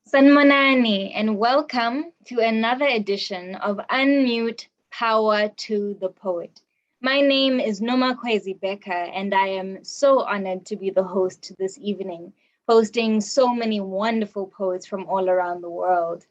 Sanmanani, and welcome to another edition of Unmute Power to the Poet. My name is Khwezi Becker, and I am so honored to be the host this evening, hosting so many wonderful poets from all around the world.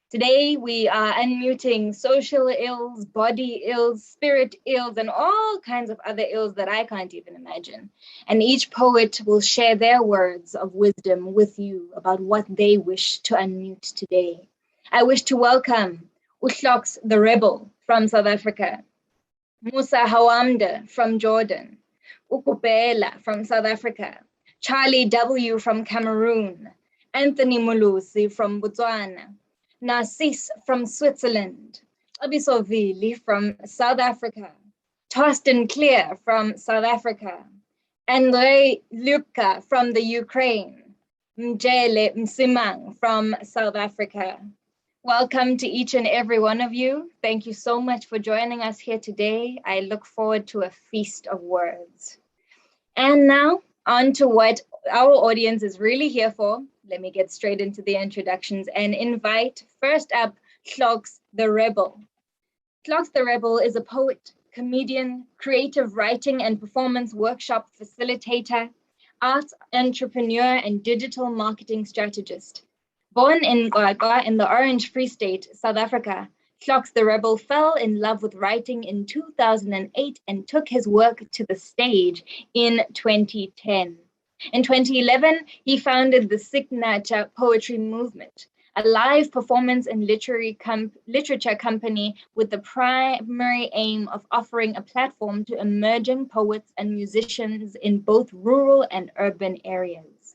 Today, we are unmuting social ills, body ills, spirit ills, and all kinds of other ills that I can't even imagine. And each poet will share their words of wisdom with you about what they wish to unmute today. I wish to welcome Hlox the Rebel from South Africa, Musa Hawamdeh from Jordan, Gubhela from South Africa, Charly W from Cameroon, Anthony Molosi from Botswana, Narcisse from Switzerland, Xabiso Vili from South Africa, Torsten from South Africa, Andrei Lyubka from the Ukraine, Mjele Msimang from South Africa. Welcome to each and every one of you. Thank you so much for joining us here today. I look forward to a feast of words. And now, on to what our audience is really here for. Let me get straight into the introductions and invite first up Hlox the Rebel. Hlox the Rebel is a poet, comedian, creative writing and performance workshop facilitator, art entrepreneur, and digital marketing strategist. Born in Rybka in the Orange Free State, South Africa, Hlox the Rebel fell in love with writing in 2008 and took his work to the stage in 2010. In 2011, he founded the Signature Poetry Movement, a live performance and literature company with the primary aim of offering a platform to emerging poets and musicians in both rural and urban areas.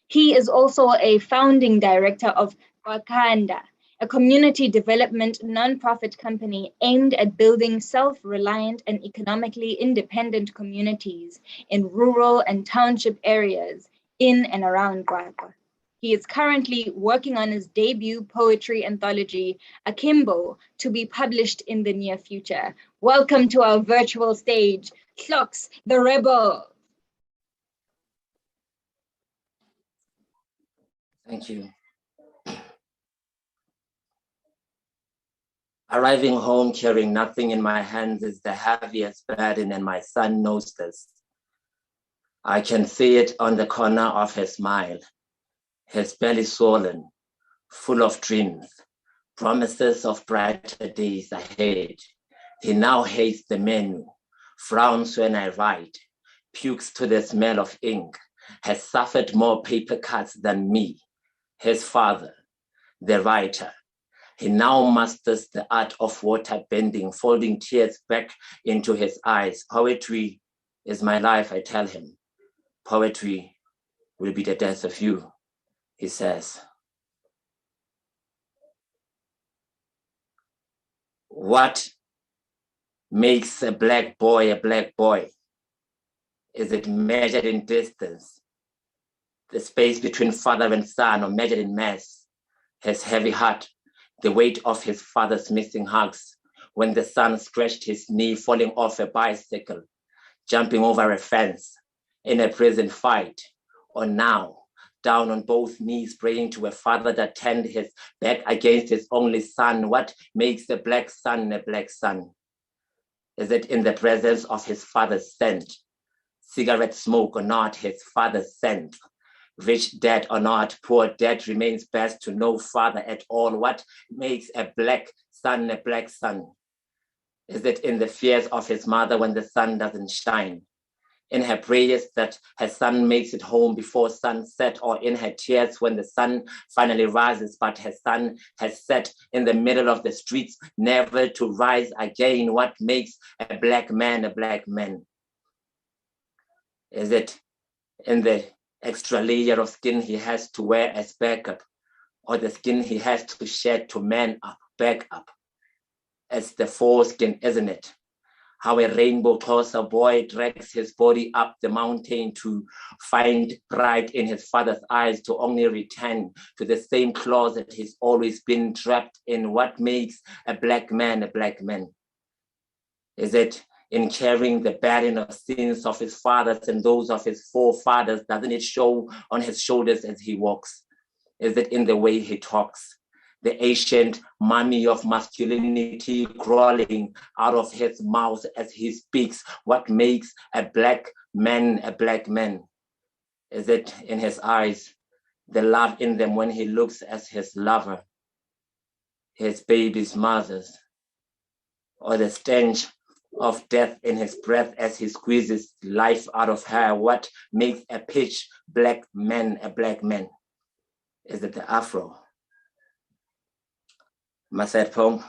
He is also a founding director of Wakanda, a community development nonprofit company aimed at building self-reliant and economically independent communities in rural and township areas in and around Rybka. He is currently working on his debut poetry anthology, Akimbo, to be published in the near future. Welcome to our virtual stage, Hlox the Rebel. Thank you. Arriving home carrying nothing in my hands is the heaviest burden, and my son knows this. I can see it on the corner of his smile, his belly swollen, full of dreams, promises of brighter days ahead. He now hates the menu, frowns when I write, pukes to the smell of ink, has suffered more paper cuts than me, his father, the writer. He now masters the art of water bending, folding tears back into his eyes. Poetry is my life, I tell him. Poetry will be the death of you, he says. What makes a black boy a black boy? Is it measured in distance? The space between father and son, or measured in mass? His heavy heart, the weight of his father's missing hugs, when the son scratched his knee falling off a bicycle, jumping over a fence, in a prison fight, or now, down on both knees, praying to a father that turned his back against his only son. What makes a black son a black son? Is it in the presence of his father's scent? Cigarette smoke or not, his father's scent? Rich dad or not, poor dad, remains best to no father at all. What makes a black son a black son? Is it in the fears of his mother when the sun doesn't shine? In her prayers that her son makes it home before sunset, or in her tears when the sun finally rises, but her son has set in the middle of the streets, never to rise again? What makes a black man a black man? Is it in the extra layer of skin he has to wear as backup, or the skin he has to shed to man up, back up? It's the foreskin, isn't it? How a rainbow closer boy drags his body up the mountain to find pride in his father's eyes, to only return to the same closet he's always been trapped in. What makes a black man a black man? Is it in carrying the burden of sins of his fathers and those of his forefathers? Doesn't it show on his shoulders as he walks? Is it in the way he talks? The ancient mummy of masculinity crawling out of his mouth as he speaks. What makes a black man a black man? Is it in his eyes, the love in them when he looks at his lover, his baby's mothers, or the stench of death in his breath as he squeezes life out of her? What makes a pitch black man a black man? Is it the afro? My third poem.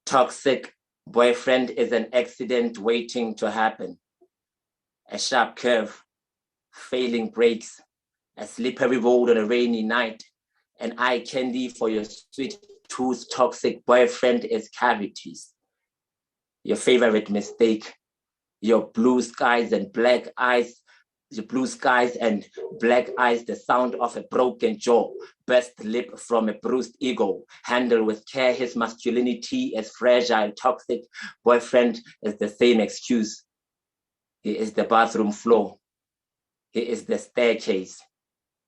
Toxic boyfriend is an accident waiting to happen. A sharp curve, failing brakes, a slippery road on a rainy night, an eye candy for your sweet tooth. Toxic boyfriend is cavities. Your favorite mistake, your blue skies and black eyes, the blue skies and black eyes, the sound of a broken jaw, burst lip from a bruised ego, handle with care his masculinity is fragile. Toxic boyfriend is the same excuse. He is the bathroom floor. He is the staircase,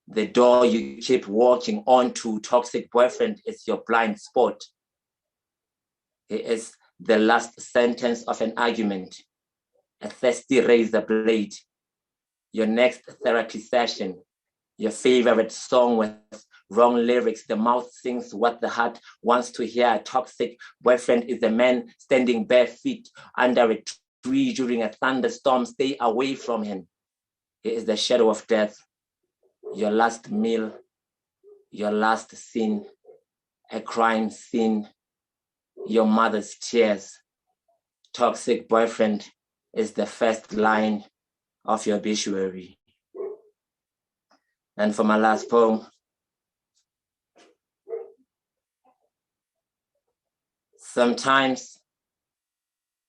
the door you keep walking onto. Toxic boyfriend is your blind spot. He is the last sentence of an argument, a thirsty razor blade, your next therapy session, your favorite song with wrong lyrics. The mouth sings what the heart wants to hear. A toxic boyfriend is a man standing bare feet under a tree during a thunderstorm. Stay away from him. He is the shadow of death, your last meal, your last sin, a crime scene, your mother's tears. Toxic boyfriend is the first line of your obituary. And for my last poem, sometimes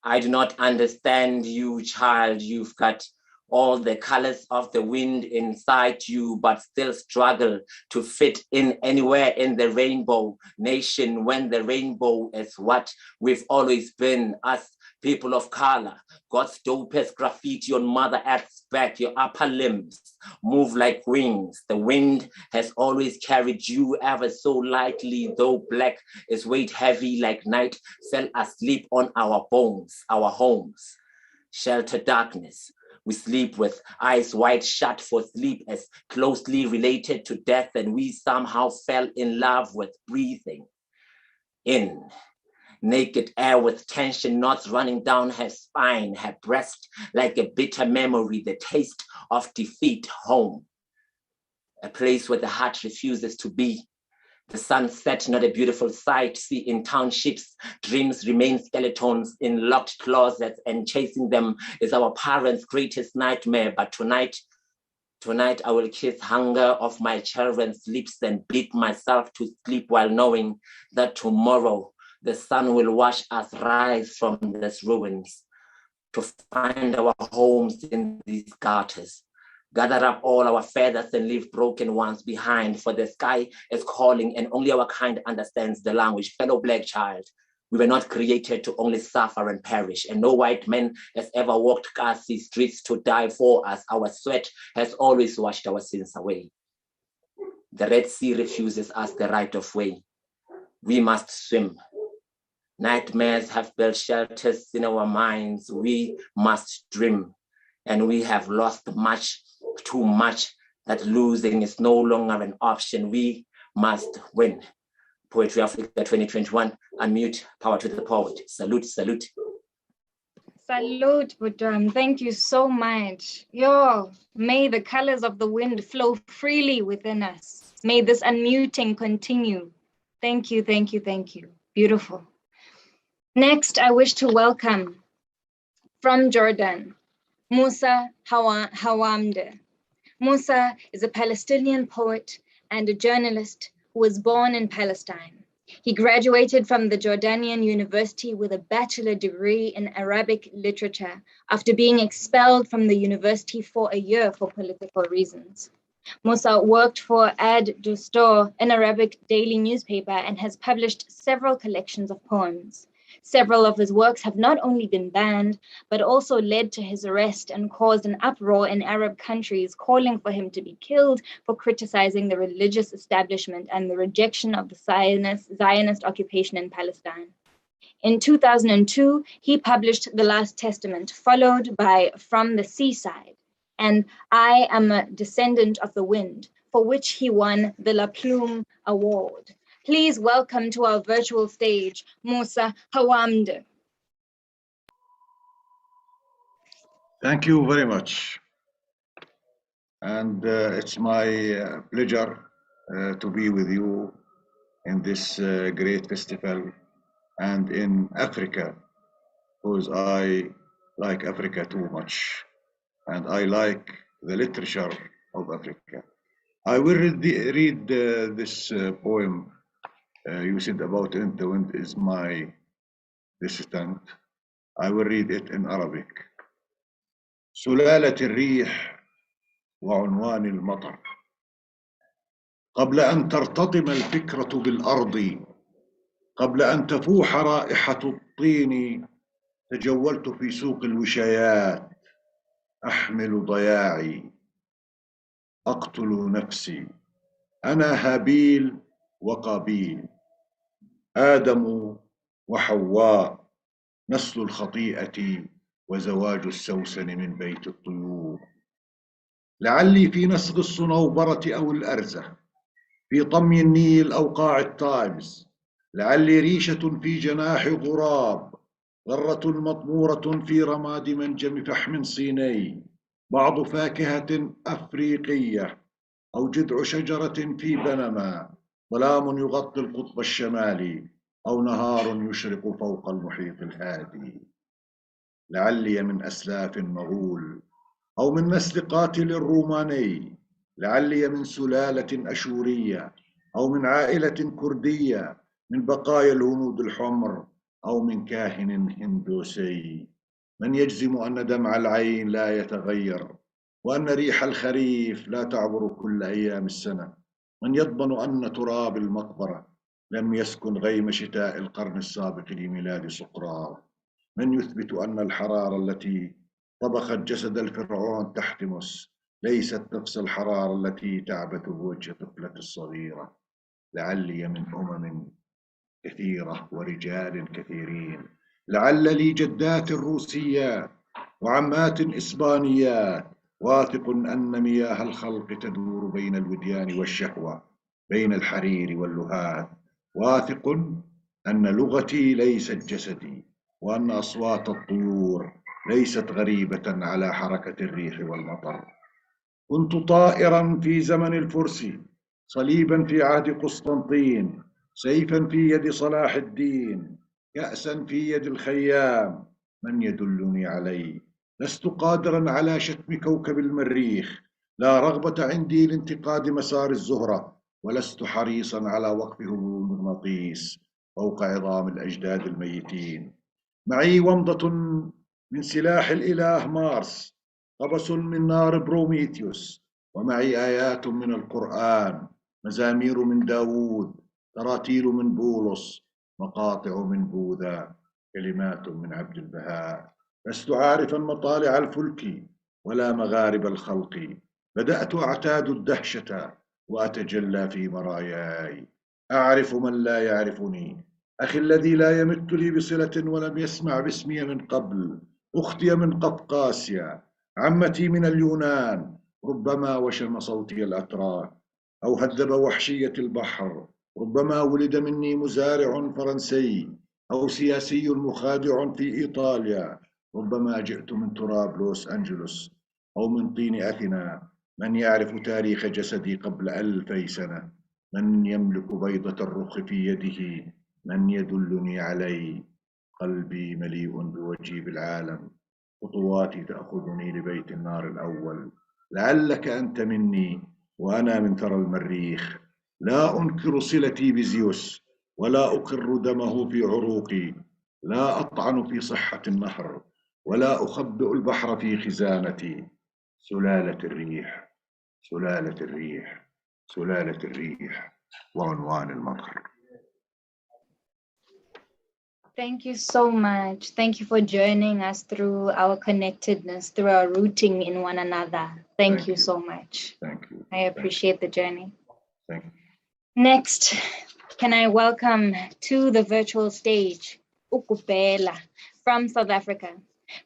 I do not understand you, child. You've got all the colors of the wind inside you, but still struggle to fit in anywhere in the rainbow nation, when the rainbow is what we've always been, us people of color. God's dopest graffiti on Mother Earth's back. Your upper limbs move like wings. The wind has always carried you ever so lightly, though black is weight heavy like night fell asleep on our bones, our homes. Shelter darkness. We sleep with eyes wide shut, for sleep is closely related to death, and we somehow fell in love with breathing in. Naked air with tension knots running down her spine, her breast like a bitter memory, the taste of defeat. Home, a place where the heart refuses to be. The sunset, not a beautiful sight. See, in townships, dreams remain skeletons in locked closets, and chasing them is our parents' greatest nightmare. But tonight I will kiss hunger off my children's lips and beat myself to sleep while knowing that tomorrow the sun will watch us rise from these ruins to find our homes in these gutters. Gather up all our feathers and leave broken ones behind, for the sky is calling and only our kind understands the language. Fellow black child, we were not created to only suffer and perish, and no white man has ever walked Kasi streets to die for us. Our sweat has always washed our sins away. The Red Sea refuses us the right of way. We must swim. Nightmares have built shelters in our minds. We must dream, and we have lost much, too much, that losing is no longer an option. We must win. Poetry Africa 2021, unmute, power to the poet. Salute, salute. Salute, Budram. Thank you so much. Yo, may the colors of the wind flow freely within us. May this unmuting continue. Thank you, thank you, thank you. Beautiful. Next, I wish to welcome from Jordan, Musa Hawamdeh. Musa is a Palestinian poet and a journalist who was born in Palestine. He graduated from the Jordanian University with a bachelor degree in Arabic literature after being expelled from the university for a year for political reasons. Musa worked for Ad Dustor, an Arabic daily newspaper, and has published several collections of poems. Several of his works have not only been banned, but also led to his arrest and caused an uproar in Arab countries calling for him to be killed for criticizing the religious establishment and the rejection of the Zionist occupation in Palestine. In 2002, he published The Last Testament, followed by From the Seaside and I Am a Descendant of the Wind, for which he won the La Plume Award. Please welcome to our virtual stage, Musa Hawamdeh. Thank you very much. And it's my pleasure to be with you in this great festival and in Africa, because I like Africa too much, and I like the literature of Africa. I will read this poem you said about it. The wind is my descendant. I will read it in Arabic. سلالة الريح وعنوان المطر. قبل أن ترتطم الفكرة بالأرض، قبل أن تفوح رائحة الطين، تجولت في سوق الوشايات أحمل ضياعي، أقتل نفسي. أنا هابيل وقابيل، آدم وحواء، نسل الخطيئة وزواج السوسن من بيت الطيور. لعلي في نسغ الصنوبرة أو الأرزة، في طمي النيل أو قاع التايمز، لعلي ريشة في جناح غراب، ذرة مطمورة في رماد منجم فحم صيني، بعض فاكهة أفريقية، أو جذع شجرة في بنما، ظلام يغطي القطب الشمالي، أو نهار يشرق فوق المحيط الهادي. لعلي من أسلاف مغول، أو من نسل قاتل روماني، لعلي من سلالة أشورية، أو من عائلة كردية، من بقايا الهنود الحمر، أو من كاهن هندوسي. من يجزم أن دمع العين لا يتغير، وأن ريح الخريف لا تعبر كل أيام السنة؟ من يضمن أن تراب المقبرة لم يسكن غيم شتاء القرن السابق لميلاد سقراط؟ من يثبت أن الحرارة التي طبخت جسد الفرعون تحتمس ليست نفس الحرارة التي تعبث بوجه طفلة الصغيرة؟ لعلي من كثيرة ورجال كثيرين، لعل لي جدات روسيات وعمات إسبانيات، واثق أن مياه الخلق تدور بين الوديان والشهوة، بين الحرير واللهات، واثق أن لغتي ليست جسدي، وأن أصوات الطيور ليست غريبة على حركة الريح والمطر. كنت طائرا في زمن الفرس، صليبا في عهد قسطنطين، سيفا في يد صلاح الدين، كأسا في يد الخيام. من يدلني عليه؟ لست قادرا على شتم كوكب المريخ، لا رغبة عندي لانتقاد مسار الزهرة، ولست حريصا على وقف هبوب المغناطيس فوق عظام الأجداد الميتين. معي ومضة من سلاح الإله مارس، قبس من نار بروميثيوس، ومعي آيات من القرآن، مزامير من داوود، تراتيل من بولس، مقاطع من بوذا، كلمات من عبد البهاء. لست عارفا مطالع الفلك ولا مغارب الخلق، بدأت أعتاد الدهشة وأتجلى في مراياي. أعرف من لا يعرفني، أخي الذي لا يمت لي بصلة ولم يسمع باسمي من قبل، أختي من قفقاسيا، عمتي من اليونان، ربما وشم صوتي الأتراك، أو هذب وحشية البحر، ربما ولد مني مزارع فرنسي، أو سياسي مخادع في إيطاليا، ربما جئت من تراب لوس أنجلوس أو من طين أثينا. من يعرف تاريخ جسدي قبل 2000 سنة؟ من يملك بيضة الرخ في يده؟ من يدلني عليه؟ قلبي مليء بوجيب العالم، خطواتي تأخذني لبيت النار الأول. لعلك أنت مني وأنا من ثرى المريخ. لا أنكر صلتي بزيوس ولا أقر دمه في عروقي، لا أطعن في صحة النهر ولا أخبئ البحر في خزانتي. سلالة الريح، سلالة الريح، سلالة الريح، وعنوان المطر. Thank you so much. Thank you for journeying us through our connectedness, through our rooting in one another. Thank you so much. Thank you. I appreciate the journey. Thank you. Next, can I welcome to the virtual stage, Gubhela from South Africa.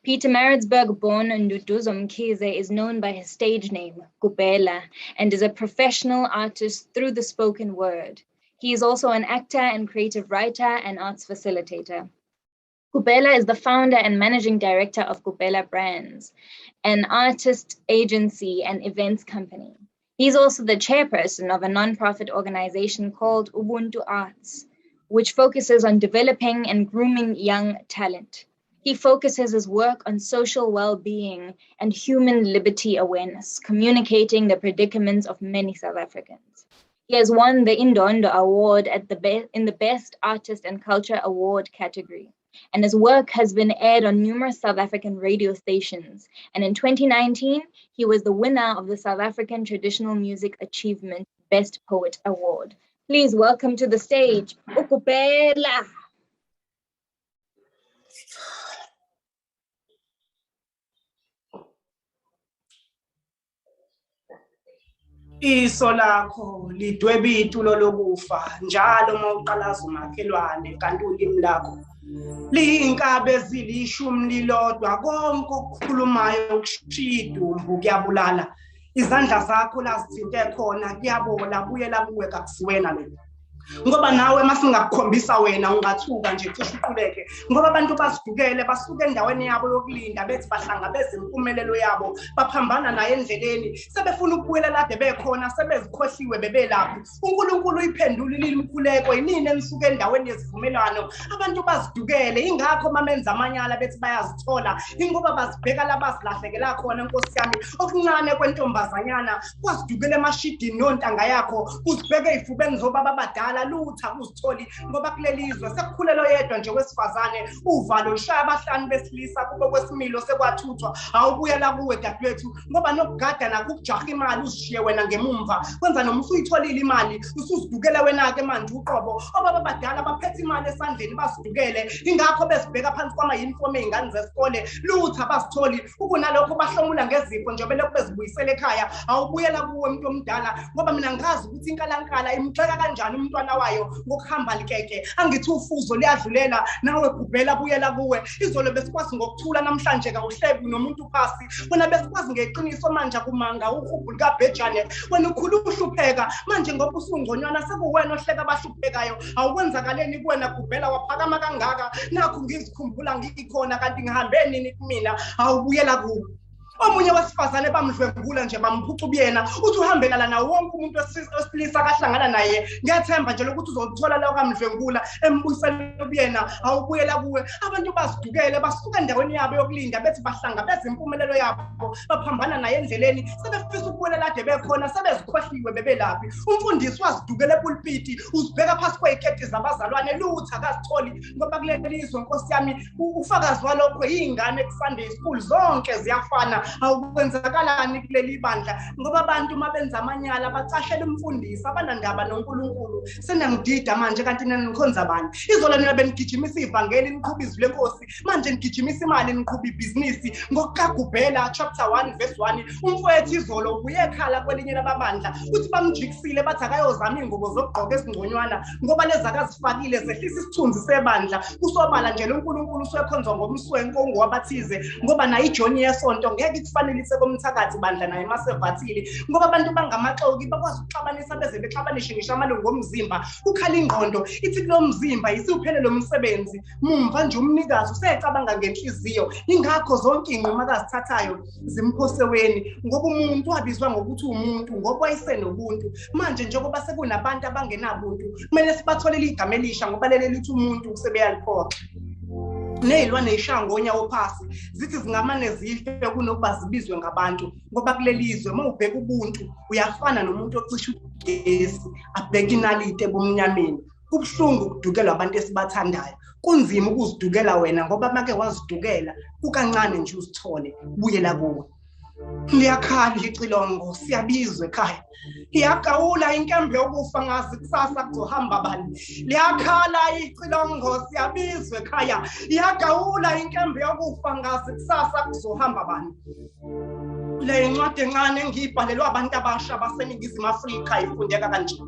Pietermaritzburg-born Nduduzo Mkhize is known by his stage name, Gubhela, and is a professional artist through the spoken word. He is also an actor and creative writer and arts facilitator. Gubhela is the founder and managing director of Gubhela Brands, an artist agency and events company. He's also the chairperson of a nonprofit organization called Ubuntu Arts, which focuses on developing and grooming young talent. He focuses his work on social well-being and human liberty awareness, communicating the predicaments of many South Africans. He has won the Indondo Award in the Best Artist and Culture Award category, and his work has been aired on numerous South African radio stations. And in 2019, he was the winner of the South African Traditional Music Achievement Best Poet Award. Please welcome to the stage, Gubhela. Iso lakho lidweba itulo lokufa njalo mawuqalaza umakhelwane kanti ulimi lakho liyinkabe ezilishumi lilodwa konke okukhulumayo ukushiya idumbu kuyabulala izandla zakho lazithinte khona kuyabola buyela kuwe kakusiwena lo ngoba nawe masingakukhombisa wena ungathuka nje cishe uquleke ngoba abantu basidukele basuke endaweni yabo yokulinda bethi bahlangabeza impumelelo yabo baphambana naye endleleni sebefuna ukubuyela lade bekhona sebezikhohliwe bebelaphi uNkulunkulu uyiphendula imkhuleko yinini enisuke endaweni yesivumelwano abantu basidukele ingakho mamenza amanyala bethi bayazithola ingoba bazibheka labazilahlekela khona Nkosi yami okuncane kwentombazanyana kwasidukele emashidini nontanga yakho uzibheke ifubeni zobaba abadala lutha kuzitholi ngoba kulelizwe sekukhulelo yedwa nje wesifazane uvalo lushaya abahlanu besilisa kube kwesimilo sekwathuthwa awubuyela kuwe dadwethu ngoba nokugada nakukujaha imali uzishiye wena ngemumva kwenza noma usuyitholile imali usuzidukele wena ke manje uqobo obaba abadala baphethe imali esandleni basidukele ingakho besibheka phansi kwama-uniform ey'ngane zesikole lutha basitholi ukunalokho bahlomula ngezipho nje belokhu bezibuyisele ekhaya awubuyela kuwe umuntu omdala ngoba mina ngazi ukuthi inkalankala imxeka kanjani umntwana wayo ngokuhamba likeke angithi ufuzo liyadlulela nawe Gubhela buyela kuwe izolo besikwazi ngokuthula namhlanje kawuhlebi nomuntu phasi wena besikwazi ngeqiniso manje kumanga uhubu likabhejane wena ukhulu uhlupheka manje ngoba usungconywana sekuwena ohleka abahluphekayo awukwenzakaleni kuwena Gubhela waphakama kangaka nakho ngizikhumbula ngikhona kanti ngihambe nini kumina awubuyela kuwe omunye wesifazane bamdlwengula nje bamphuca ubuyena uthi uhambelana nawo wonke umuntu wesilisa akahlangana naye ngiyathemba nje lokuthi uzothola lawo kamdlwengula embuyisela ubuyena awubuyela kuwe abantu basidukele basuka endaweni yabo yokulinda bethi bahlangabeza impumelelo yabo baphambana naye endleleni sebefisa ukubuyela lade bekhona sebezikhohliwe bebelaphi umfundisi wazidukele epulpiti uzibheka phasi kwey'keti zabazalwane lutha akazitholi ngoba kulelizwe Nkosi yami ufakazi walokho yingane ku-Sunday school zonke ziyafana awukwenzakalani kuleli bandla ngoba abantu mabenza amanyala bacashela umfundisi abanandaba noNkulunkulu senangidida manje kanti nanikhonza abantu izolo nina benigijimisa ivangeli niqhuba izwi lenkosi manje nigijimisa imali niqhuba ibhizinisi ngokukaGubhela chapter 1 verse 1 umfowethu izolo ubuye ekhala kwelinye lababandla uthi bamjikisile bathi akayozama ingubo zokugqoka esingconywana ngoba lezi akazifakile zehlisa isithunzi sebandla kusobala nje loNkulunkulu usekhonzwa ngomswenko ngowabathize ngoba nayo ijoni yesonto ngeke kufanelise komthakathi bandla naye masevathile ngoba abantu bangamaxoki bakwazi ukuxabanisa beze bexabanishe ngisho amalungu omzimba ukhala ingqondo ithi kulo mzimba isiuphele lo msebenzi mumva nje umnikazi usecabanga ngenhliziyo ingakho zonke inquma akazithathayo zimphoseweni ngoba umuntu wabizwa ngokuthi umuntu ngoba wayesenobuntu manje njengoba sekunabantu abangenabuntu kumele sibatholele igama elisha ngoba leli lithi umuntu usebeyaliphoqa nezilwane ey'shaya ngonyawo phasi zithi zingamane zife kunokuba zibizwe ngabantu ngoba kulelizwe uma ubheka ubuntu uyafana nomuntu ocisha ugesi abheka inalite ebumnyameni kubuhlungu ukudukelwa abantu esibathandayo kunzima ukuzidukela wena ngoba make wazidukela kukancane nje uzithole buyela kuwe Liyakhala icilongo siyabizwa ekhaya. Liyagawula inkembe yokufa ngazi kusasa kuzohamba bani. Liyakhala icilongo siyabizwa ekhaya. Liyagawula inkembe yokufa ngazi kusasa kuzohamba bani. Le ncwadi encane engiyibhalelwa abantu abasha baseNingizimu Afrika ifundeka kanje.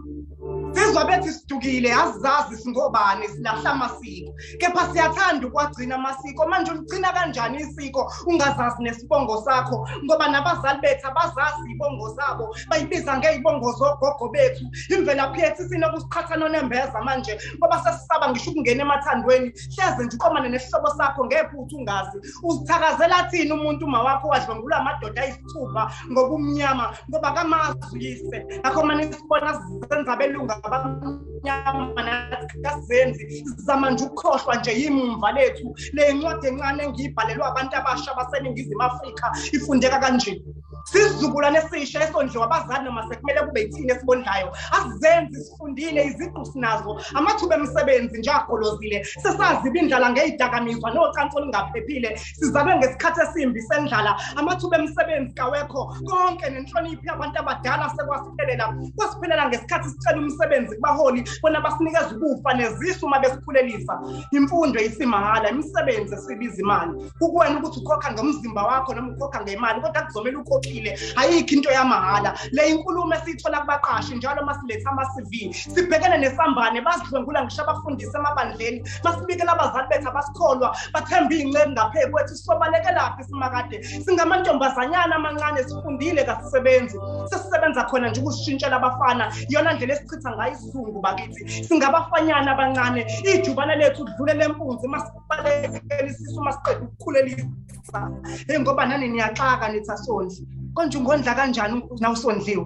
Sizwa bethi sidukile azazi singobani silahla amasiko. Kepha siyathanda ukwagcina amasiko. Manje uligcina kanjani isiko ungazazi nesibongo sakho? Ngoba nabazali bethu abazazi ibongo zabo. Bayibiza ngezibongo zogogo bethu. Imvelaphi yethu sinokusiqhatha nonembeza manje. Ngoba sesisaba ngisho ukungena emathandweni. Hleze nje uqomane nesihlobo sakho ngephuthu ungazi. Uzithakazela thina umuntu uma wakho wadlwengula amadoda ayisithupha ngobumnyama ngoba kamazuyise. Akho manje sibona zenza belunga abamnyama nathi kazenzi zama nje ukukhohlwa nje yimumva lethu. Le ncwadi encane engiyibhalelwa abantu abasha baseNingizimu Afrika ifundeka kanje. Sizukulwane esisha esondliwa abazali noma sekumele kube yithini esibondlayo. Asizenzi sifundile iziqu sinazo amathuba emisebenzi nje agolozile. Sesazi ibindlala ngezidakamizwa nocansi olungaphephile. Sizalwe ngesikhathi esimbi sendlala amathuba emisebenzi kawekho konke nenhlonipho yabantu abadala sekwasiphelela ngesikhathi sicela umsebenzi kubaholi bona basinikeza ukufa nezisu uma besikhulelisa. Imfundo isimahhala, imisebenzi esibiza imali. Kukuwena ukuthi ukhokha ngomzimba wakho noma ukhokha ngemali kodwa kuzomela ukhokhile. Ayikho into yamahala. Le inkulumo esithola kubaqashi njalo masiletha ama-CV. Sibhekene nesambane basidlwengula ngisho abafundisi emabandleni. Masibikela abazali bethu abasikholwa bathemba iy'nceku ngaphezu kwethu. Sisobaleke laphi simakade? Singamantombazanyana amancane sifundile kasisebenzi. Sesisebenza khona nje ukusishintshela abafana. Yona ndlela esichitha ngayo isizungu bakithi. Singabafanyana abancane. Ijubane lethu kudlule lempunzi masibalekela isisu masiqeda ukukhulelisa. Ngoba nani niyaxaka nithi asondli. Konje ungondla kanjani nawusondliwe?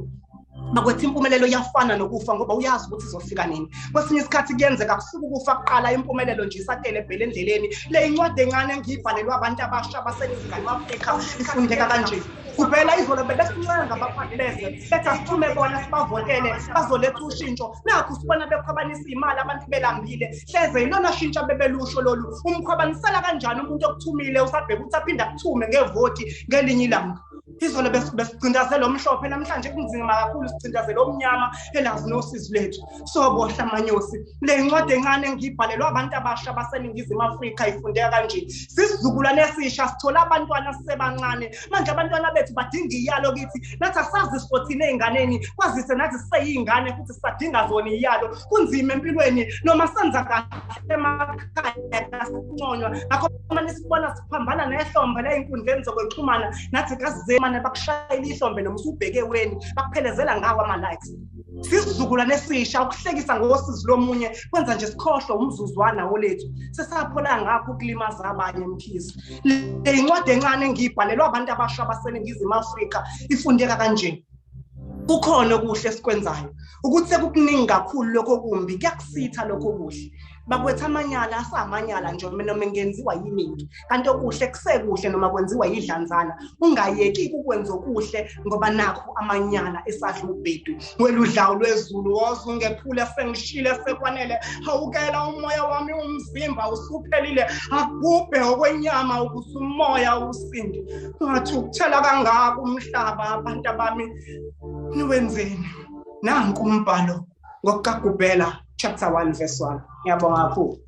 Bakwethu impumelelo iyafana nokufa ngoba uyazi ukuthi izofika nini. Kwesinye isikhathi kuyenzeka kusuka ukufa kuqala impumelelo nje isatele ebhele endleleni. Le incwadi encane engiyibhalelwa abantu abasha baseNingizimu Afrika ifundeka kanje. Kuphela izolo bebesincenga abaphathi bezwe bethi asithume bona sibavotele bazoletha ushintsho. Nakho sibona bekhwabanisa imali abantu belambile. Hleze ilona shintsha bebelusho lolu. Umkhwabanisela kanjani umuntu okuthumile usabheka ukuthi aphinde akuthume ngevoti ngelinye ilanga. Izolo besicindazela omhlophe namhlanje kunzima kakhulu sicindazela omnyama elazi nosizi lethu. Sobohla amanyosi. Le incwadi encane engiyibhalelwa abantu abasha baseNingizimu Afrika ifundeka kanje. Sisizukulwane esisha sithola abantwana sisebancane. Manje abantwana bethu badinga iyalo kithi. Nathi asazi sifothile ey'nganeni. Kwazise nathi siseyingane futhi sisadinga zona iyalo. Kunzima empilweni noma senza kahle emakhaya asinconywa. Ngakho manje sibona siphambana nehlombe ley'nkundleni zokuxhumana nathi kazizemane bakushayela ihlombe noma usubheke weni bakuphelezela ngawo ama-likes. Sisizukulwane esisha ukuhlekisa ngosizi lomunye kwenza nje sikhohlwe umzuzwana wolethu. Sesaphola ngakho ukulimaza abanye mkhizi. Le incwadi encane engiyibhalelwa abantu abasha baseNingizimu Afrika ifundeka kanje. Kukhona okuhle esikwenzayo ukuthi sekukuningi kakhulu lokho kumbi kuyakusitha lokho kuhle. Bakwethu amanyala asamanyala nje noma ngenziwa yiningi kanti okuhle kusekuhle noma kwenziwa yidlanzana. Ungayeki ukwenza okuhle ngoba nakho amanyala esadla ubhedu. Weludlawu lwezulu woze ungephule sengishile sekwanele. Hawukela umoya wami umzimba usuphelile akubhe okwenyama ukuthi umoya usindi. Ngathi ukuthela kangaka umhlaba abantu abami niwenzeni. Nanku umbhalo ngokukaGubhela chapter 1 verse 1. Ngiyabonga kakhulu.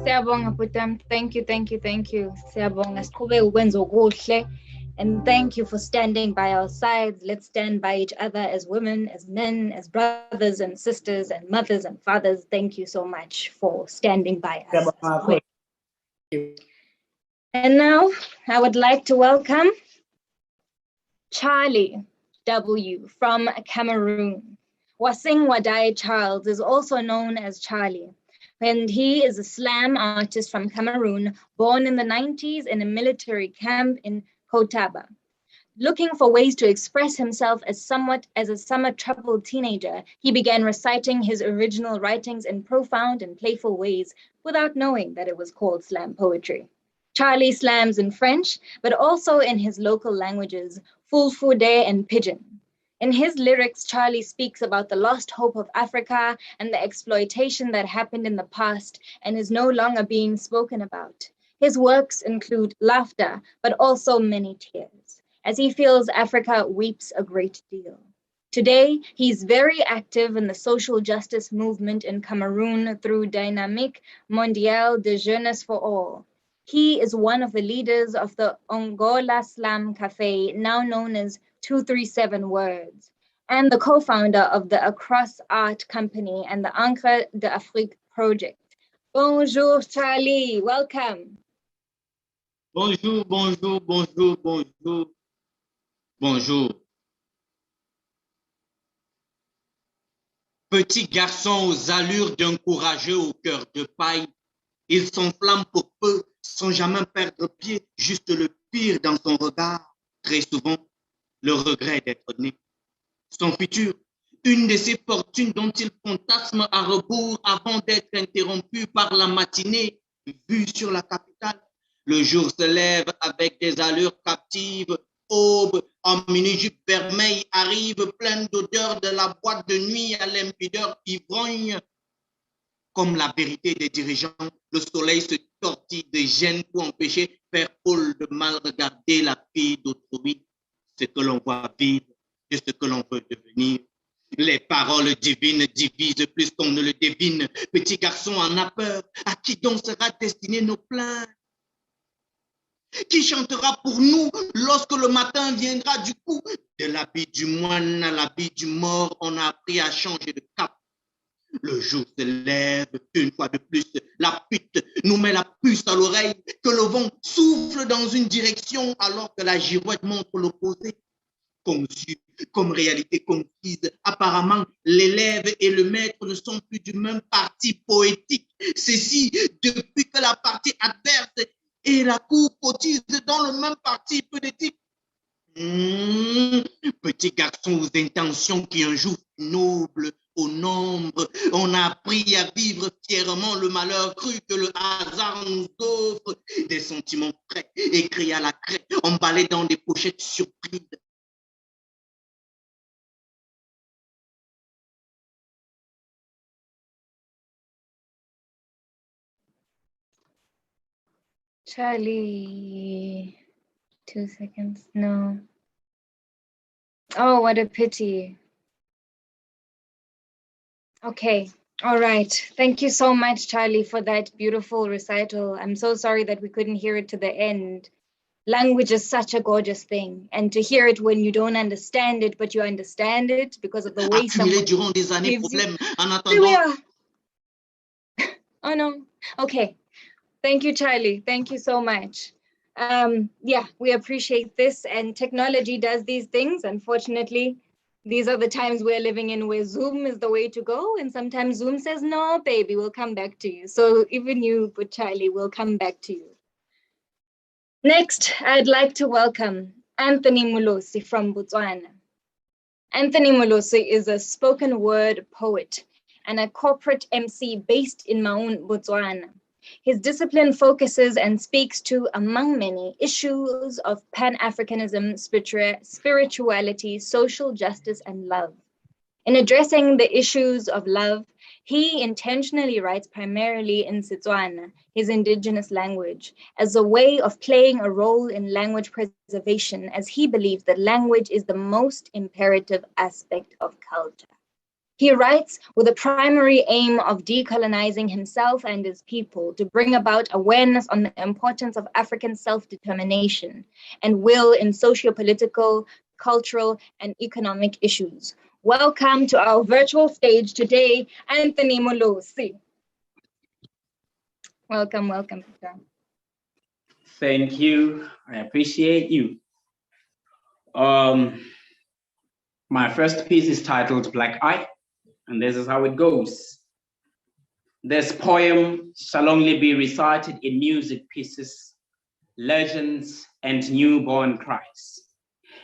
Siyabonga Bhutam. Thank you. Siyabonga siqhubeke ukwenza okuhle. And thank you for standing by our sides. Let's stand by each other as women, as men, as brothers and sisters and mothers and fathers. Thank you so much for standing by us. And now I would like to welcome Charly W from Cameroon. Wasing Wadai Charles is also known as Charly, and he is a slam artist from Cameroon, born in the 90s in a military camp in Kotaba. Looking for ways to express himself as a somewhat troubled teenager, he began reciting his original writings in profound and playful ways without knowing that it was called slam poetry. Charly slams in French, but also in his local languages, Fulfulde and Pidgin. In his lyrics, Charly speaks about the lost hope of Africa and the exploitation that happened in the past and is no longer being spoken about. His works include laughter, but also many tears, as he feels Africa weeps a great deal. Today, he's very active in the social justice movement in Cameroon through Dynamique Mondiale de Jeunesse for All. He is one of the leaders of the Angola Slam Cafe, now known as 237 Words, and the co-founder of the Across Art Company and the Ancre d'Afrique project. Bonjour, Charly. Welcome. Bonjour, bonjour, bonjour, bonjour, bonjour. Petit garçon aux allures d'un courageux au cœur de paille, il s'enflamme pour peu, sans jamais perdre pied, juste le pire dans son regard, très souvent le regret d'être né. Son futur, une de ces fortunes dont il fantasme à rebours avant d'être interrompu par la matinée vue sur la capitale. Le jour se lève avec des allures captives, aube, en mini-jupe vermeille, arrive pleine d'odeur de la boîte de nuit à l'impudeur ivrogne. Comme la vérité des dirigeants, le soleil se tortille de gêne pour empêcher Père Paul de mal regarder la fille d'autrui, ce que l'on voit vivre de ce que l'on veut devenir. Les paroles divines divisent plus qu'on ne le devine. Petit garçon en a peur, à qui donc sera destiné nos plaintes? Qui chantera pour nous lorsque le matin viendra du coup? De l'habit du moine à l'habit du mort, on a appris à changer de cap. Le jour se lève une fois de plus, la pute nous met la puce à l'oreille, que le vent souffle dans une direction alors que la girouette montre l'opposé. Conçu comme réalité conquise, apparemment l'élève et le maître ne sont plus du même parti poétique. Ceci depuis que la partie adverse et la cour cotise dans le même parti politique. Petit garçon aux intentions qui un jour noble au nombre, on a appris à vivre fièrement le malheur cru que le hasard nous offre. Des sentiments frais, écrits à la craie, emballés dans des pochettes surprises. Charly, 2 seconds, no. Oh, what a pity. Okay, all right. Thank you so much, Charly, for that beautiful recital. I'm so sorry that we couldn't hear it to the end. Language is such a gorgeous thing, and to hear it when you don't understand it, but you understand it because of the way someone durant des années problème, en attendant. Oh no, okay. Thank you, Charly. Thank you so much. Yeah, we appreciate this, and technology does these things. Unfortunately, these are the times we're living in where Zoom is the way to go, and sometimes Zoom says, no, baby, we'll come back to you. So even you, but Charly, we'll come back to you. Next, I'd like to welcome Anthony Molosi from Botswana. Anthony Molosi is a spoken word poet and a corporate MC based in Maun, Botswana. His discipline focuses and speaks to, among many, issues of Pan-Africanism, spirituality, social justice, and love. In addressing the issues of love, he intentionally writes primarily in Setswana, his indigenous language, as a way of playing a role in language preservation, as he believes that language is the most imperative aspect of culture. He writes with a primary aim of decolonizing himself and his people to bring about awareness on the importance of African self-determination and will in socio-political, cultural, and economic issues. Welcome to our virtual stage today, Anthony Molosi. Welcome, welcome, Peter. Thank you. I appreciate you. My first piece is titled Black Eye, and this is how it goes. This poem shall only be recited in music pieces, legends, and newborn cries.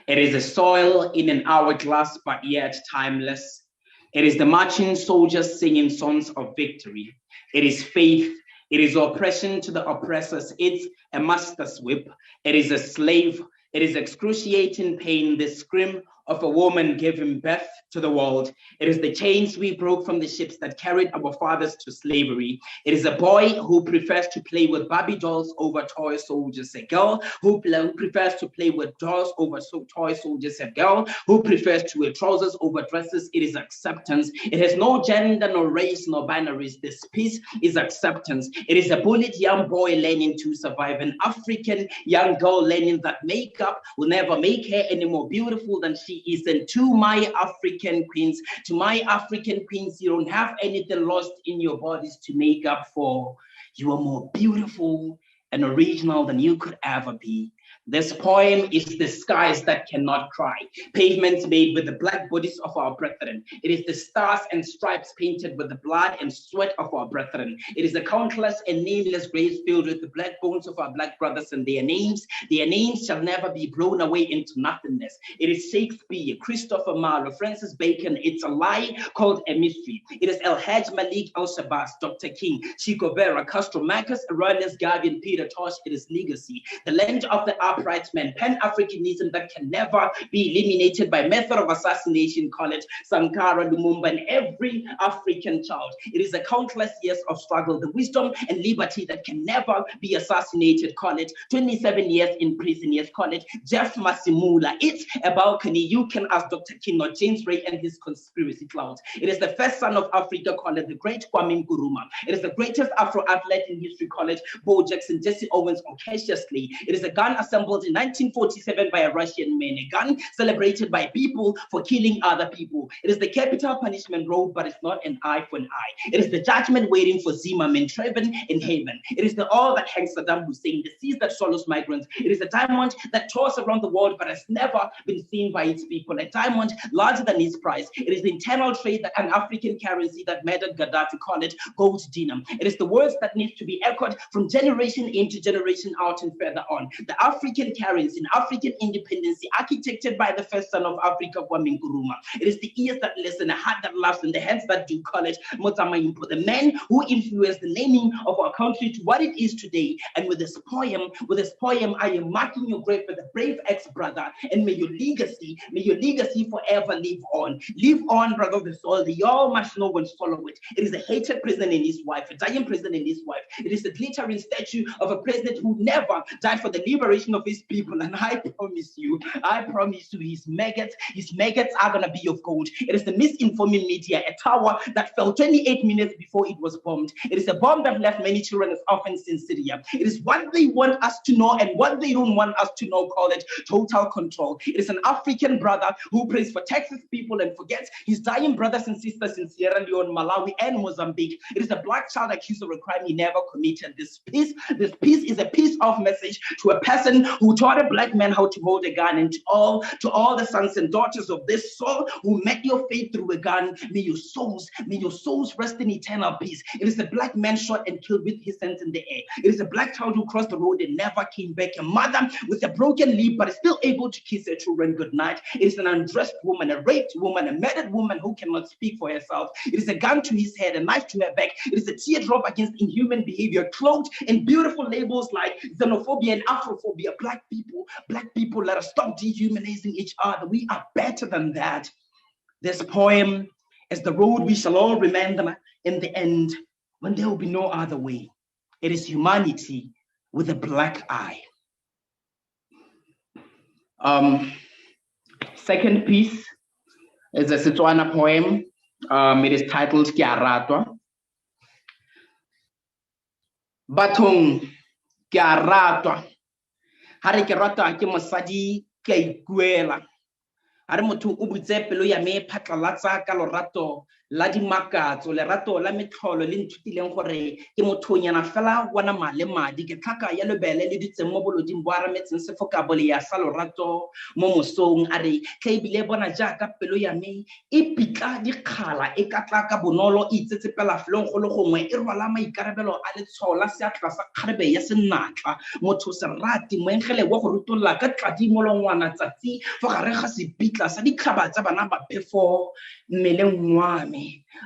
It is a soil in an hourglass, but yet timeless. It is the marching soldiers singing songs of victory. It is faith. It is oppression to the oppressors. It's a master's whip. It is a slave. It is excruciating pain, the scream of a woman giving birth to the world. It is the chains we broke from the ships that carried our fathers to slavery. It is a boy who prefers to play with Barbie dolls over toy soldiers. A girl who prefers to play with dolls over toy soldiers. A girl who prefers to wear trousers over dresses. It is acceptance. It has no gender, no race, no binaries. This peace is acceptance. It is a bullied young boy learning to survive. An African young girl learning that makeup will never make her any more beautiful than she is. And to my African queens, you don't have anything lost in your bodies to make up for. You are more beautiful and original than you could ever be. This poem is the skies that cannot cry, pavements made with the black bodies of our brethren. It is the stars and stripes painted with the blood and sweat of our brethren. It is the countless and nameless graves filled with the black bones of our black brothers and their names shall never be blown away into nothingness. It is Shakespeare, Christopher Marlowe, Francis Bacon. It's a lie called a mystery. It is El Hajj Malik El-Shabazz, Dr. King, Chico Vera, Castro Marcus, Erasmus Garvey, Peter Tosh. It is legacy, the land of the upright man, Pan-Africanism that can never be eliminated by method of assassination, call it Sankara, Lumumba, and every African child. It is the countless years of struggle, the wisdom and liberty that can never be assassinated, call it 27 years in prison, yes, call it Jeff Masimula. It's a balcony. You can ask Dr. King or James Ray and his conspiracy clouds. It is the first son of Africa, call it the great Kwame Nkrumah. It is the greatest Afro-athlete in history, call it Bo Jackson, Jesse Owens, or Cassius Clay. It is a gun assembled in 1947 by a Russian man, a gun celebrated by people for killing other people. It is the capital punishment road, but it's not an eye for an eye. It is the judgment waiting for Zimmerman, Trevin, in heaven. It is the all that hangs Saddam Hussein, the seas that swallows migrants. It is a diamond that tours around the world, but has never been seen by its people. A diamond larger than its price. It is the internal trade that an African currency that murdered Gaddafi, call it gold dinar. It is the words that need to be echoed from generation into generation out and further on. The African currency, African independence, architected by the first son of Africa, Kwame Nkrumah. It is the ears that listen, the heart that laughs, and the hands that do, call it Motamaimpo, the men who influenced the naming of our country to what it is today. And with this poem, I am marking your grave with a brave ex-brother, and may your legacy forever live on. Live on, brother of the soul. The y'all must know and follow it. It is a hated president and his wife, a dying president and his wife. It is the glittering statue of a president who never died for the liberation of his people. And I promise you, his maggots are gonna be of gold. It is the misinforming media, a tower that fell 28 minutes before it was bombed. It is a bomb that left many children as orphans in Syria. It is what they want us to know and what they don't want us to know, call it total control. It is an African brother who prays for Texas people and forgets his dying brothers and sisters in Sierra Leone, Malawi, and Mozambique. It is a black child accused of a crime he never committed. This piece is a piece of message to a person who taught a black man how to hold a gun, and to all the sons and daughters of this soul who met your faith through a gun, may your souls rest in eternal peace. It is a black man shot and killed with his hands in the air. It is a black child who crossed the road and never came back. A mother with a broken lip but is still able to kiss her children goodnight. It is an undressed woman, a raped woman, a murdered woman who cannot speak for herself. It is a gun to his head, a knife to her back. It is a teardrop against inhuman behavior, cloaked in beautiful labels like xenophobia and Afrophobia. Black people, let us stop dehumanizing each other. We are better than that. This poem is the road we shall all remember in the end, when there will be no other way. It is humanity with a black eye. Second piece is a Setswana poem. It is titled Ke a ratwa. Bathong ke a ratwa. Ha re ke ratwa ke mosadi ke a ikuela. Ha re motho o butse pelo ya me phatlalatsa ka lorato la dimakatso, lerato la metlholo le nthutileng gore ke mothonyana fela wana male madi, ke tlhaka ya lebele le ditseng mo boloding bo arametseng sefoka bole ya sa lorato mo mosong. A re ka ebile bona jaaka pelo ya me e pitla dikgala e ka tla ka bonolo e itsetsepela felong go le gongwe e rwala maikarabelo a letshwao la seatla sa kgarebe ya senatla. Motho serati moengele wa go rutolla ka tladi molongwana tsatsi fo gare ga sepitla sa ditlhaba tsa bana ba phefo mmeleng wa me.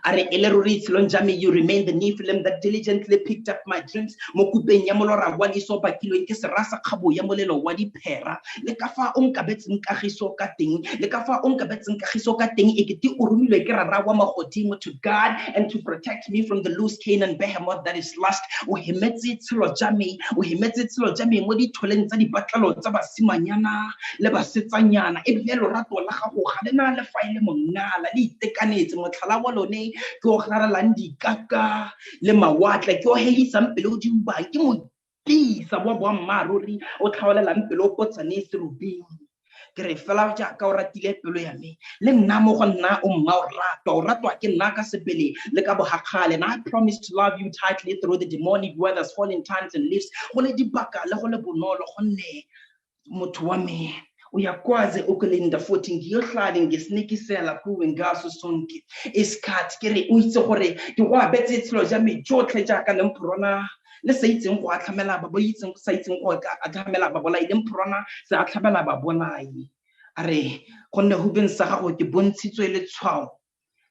Are Eleruri Lonjami, you remain the Nephilim that diligently picked up my dreams. Mokube Yamolora Wadi Soba Kilo Rasa Kabo Yamolelo Wadi Pera. Lekafa Unkabets Nkahiso Kating, Lekafa Unkabets Nkahiso Kating, Ekiti Urumi Lekera Rawama Hotimo to guard and to protect me from the loose Canaan behemoth that is lust. Uhimetzi Tlojami, Uhimetzi Tlojami, Modi Tolenzani Batalo Tabasimanyana, Lebasitsanyana, Ebelo Rato Laho Hadena, Le File Mongala, Li Tekanit, Motalawalone, Gohara Landi Kaka, Lemawat, like your hay, some pelodium by you. Please, a wabam marori, or Tawala Lampelo pots and is through being. Grefala Jacora Tilepulemi, Lemnamo na Maurato, Ratwakin Nakasabili, Lekabo Hakal, and I promise to love you tightly through the demonic weathers, falling times and leaves. Holy Dibaka, Lahola Honne, Mutuame. We are quasi ukulinda footing, Gilclading, Sneaky Sella, Proving Gasu Sonki, Iscat, Kiri, Uitsore, you are better Slojami, George Jack and Emperona. Let's say it's in what Camela Baboits and citing what Atamela Babola Emperona, Sakamela Babonai. Are, Konda Huben Saho, the Bunsituele Chow,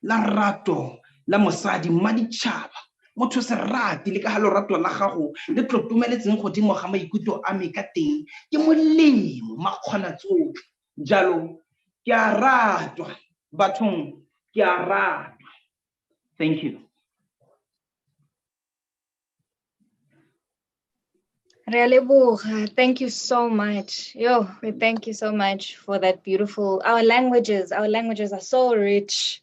La Rato, La Mosadi, Madi Chap. What was a rat, the Halorato Lahaho, the Protumelis and Hotimo Hamaikuto Amikating, Yamuli, Makona Tok, Jalo, Kiara, Baton, Kiara. Thank you. Thank you so much. We thank you so much for that beautiful. Our languages are so rich,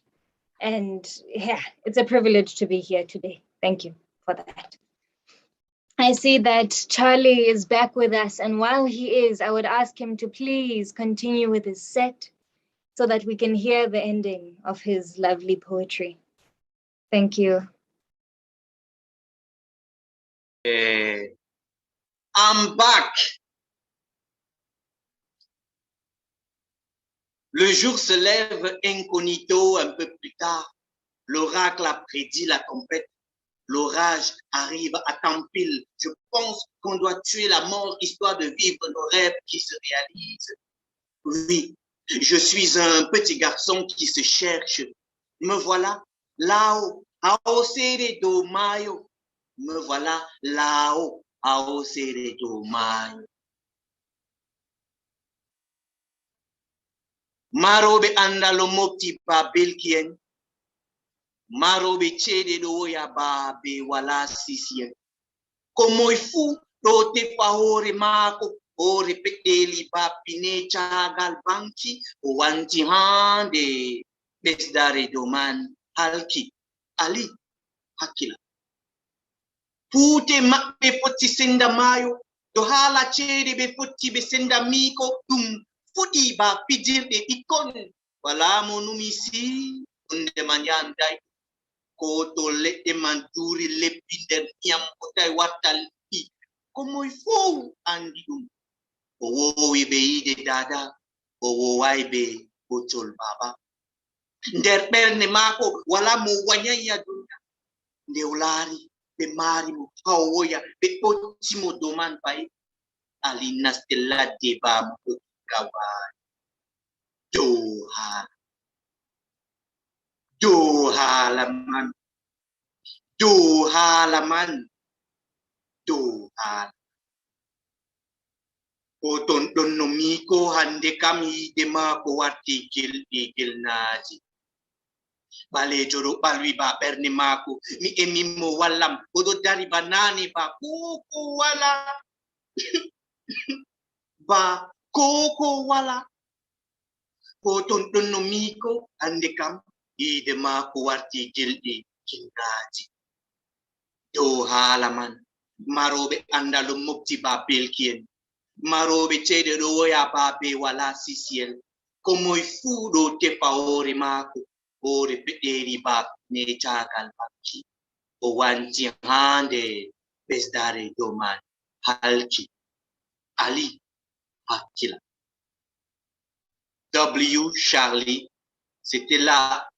and yeah, it's a privilege to be here today. Thank you for that. I see that Charly is back with us, and while he is, I would ask him to please continue with his set so that we can hear the ending of his lovely poetry. Thank you. I'm back. Le jour se lève incognito un peu plus tard. L'oracle a prédit la tempête. L'orage arrive à temps pile. Je pense qu'on doit tuer la mort histoire de vivre nos rêves qui se réalisent. Oui, je suis un petit garçon qui se cherche. Me voilà là-haut, à Osere do Mayo. Me voilà là-haut, à Osere do Mayo. Marobe andalo mopti pa belkien. Marobe chede do ya ba be wala sisien. Como fu do te pa hore mako hore peteli ba pine chagal banki o wanti hande besdare doman halki ali hakila. Pute mappe foti senda mayo do hala chede be foti be senda miko dum fudi ba pijirde ikon wala monumisi unde manyandai ko to lette manturi leppider yam otay wattal i como ifo andi dum o wowi be yide dada o wowai be botol baba nder berne mako wala mo wanyaya dunda nde ulari be mari mo hawoya be otimo doman pai alina stella de ba mo kawa Doha laman. O ton nomiko hande kami dema ko artikel igil naji. Bale joro balwi ba berne mako mi emimo walam odo dari banani ba koko wala ba koko wala. O ton nomiko hande kam ide mako artikel igil naji. Do halaman marobe andalo mukti ba belkien marobe chede do ya babe wala sisiel como ifudo te paore mako ore pederi ba ne chagal baki o wanti hande besdare doman halki ali hakila. W. Charly, c'était là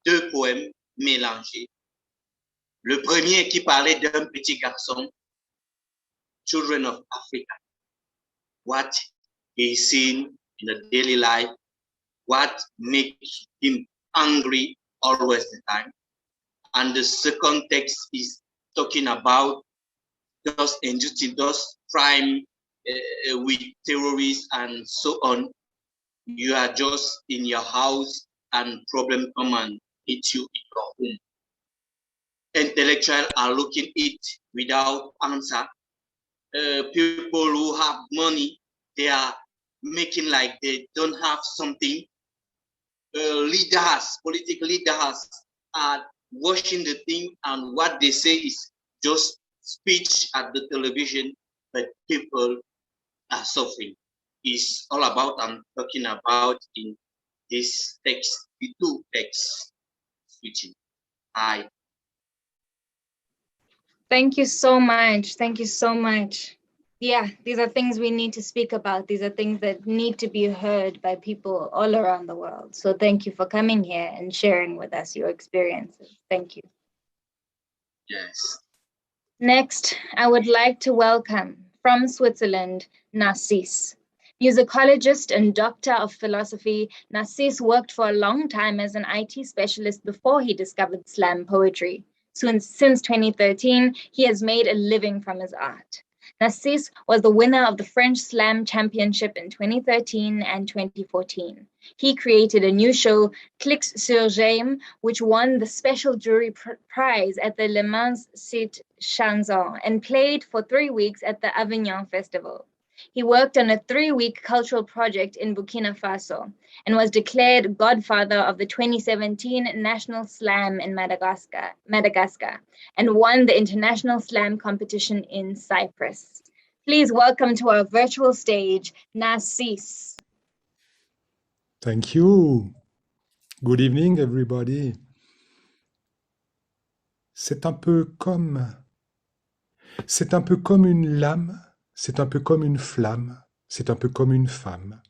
2 poèmes mélangés. Le premier qui parlait d'un petit garçon, children of Africa, what he's seen in the daily life, what makes him angry, always the time. And the second text is talking about those injustice, those crime with terrorists and so on. You are just in your house and problem come and hit you in your home. Intellectuals are looking at it without answer. People who have money, they are making like they don't have something. Leaders, political leaders are watching the thing, and what they say is just speech at the television, but people are suffering. It's all about, I'm talking about in this text, the two texts switching. Thank you so much. Thank you so much. Yeah, these are things we need to speak about. These are things that need to be heard by people all around the world. So thank you for coming here and sharing with us your experiences. Thank you. Yes. Next, I would like to welcome from Switzerland, Narcisse. Musicologist and doctor of philosophy, Narcisse worked for a long time as an IT specialist before he discovered slam poetry. Since 2013, he has made a living from his art. Narcisse was the winner of the French Slam Championship in 2013 and 2014. He created a new show, Hlox sur Game, which won the special jury prize at the Le Mans Cite Chanson and played for 3 weeks at the Avignon Festival. He worked on a 3-week cultural project in Burkina Faso and was declared godfather of the 2017 National Slam in Madagascar, and won the International Slam competition in Cyprus. Please welcome to our virtual stage, Narcisse. Thank you. Good evening, everybody. C'est un peu comme une lame, c'est un peu comme une flamme, c'est un peu comme une femme.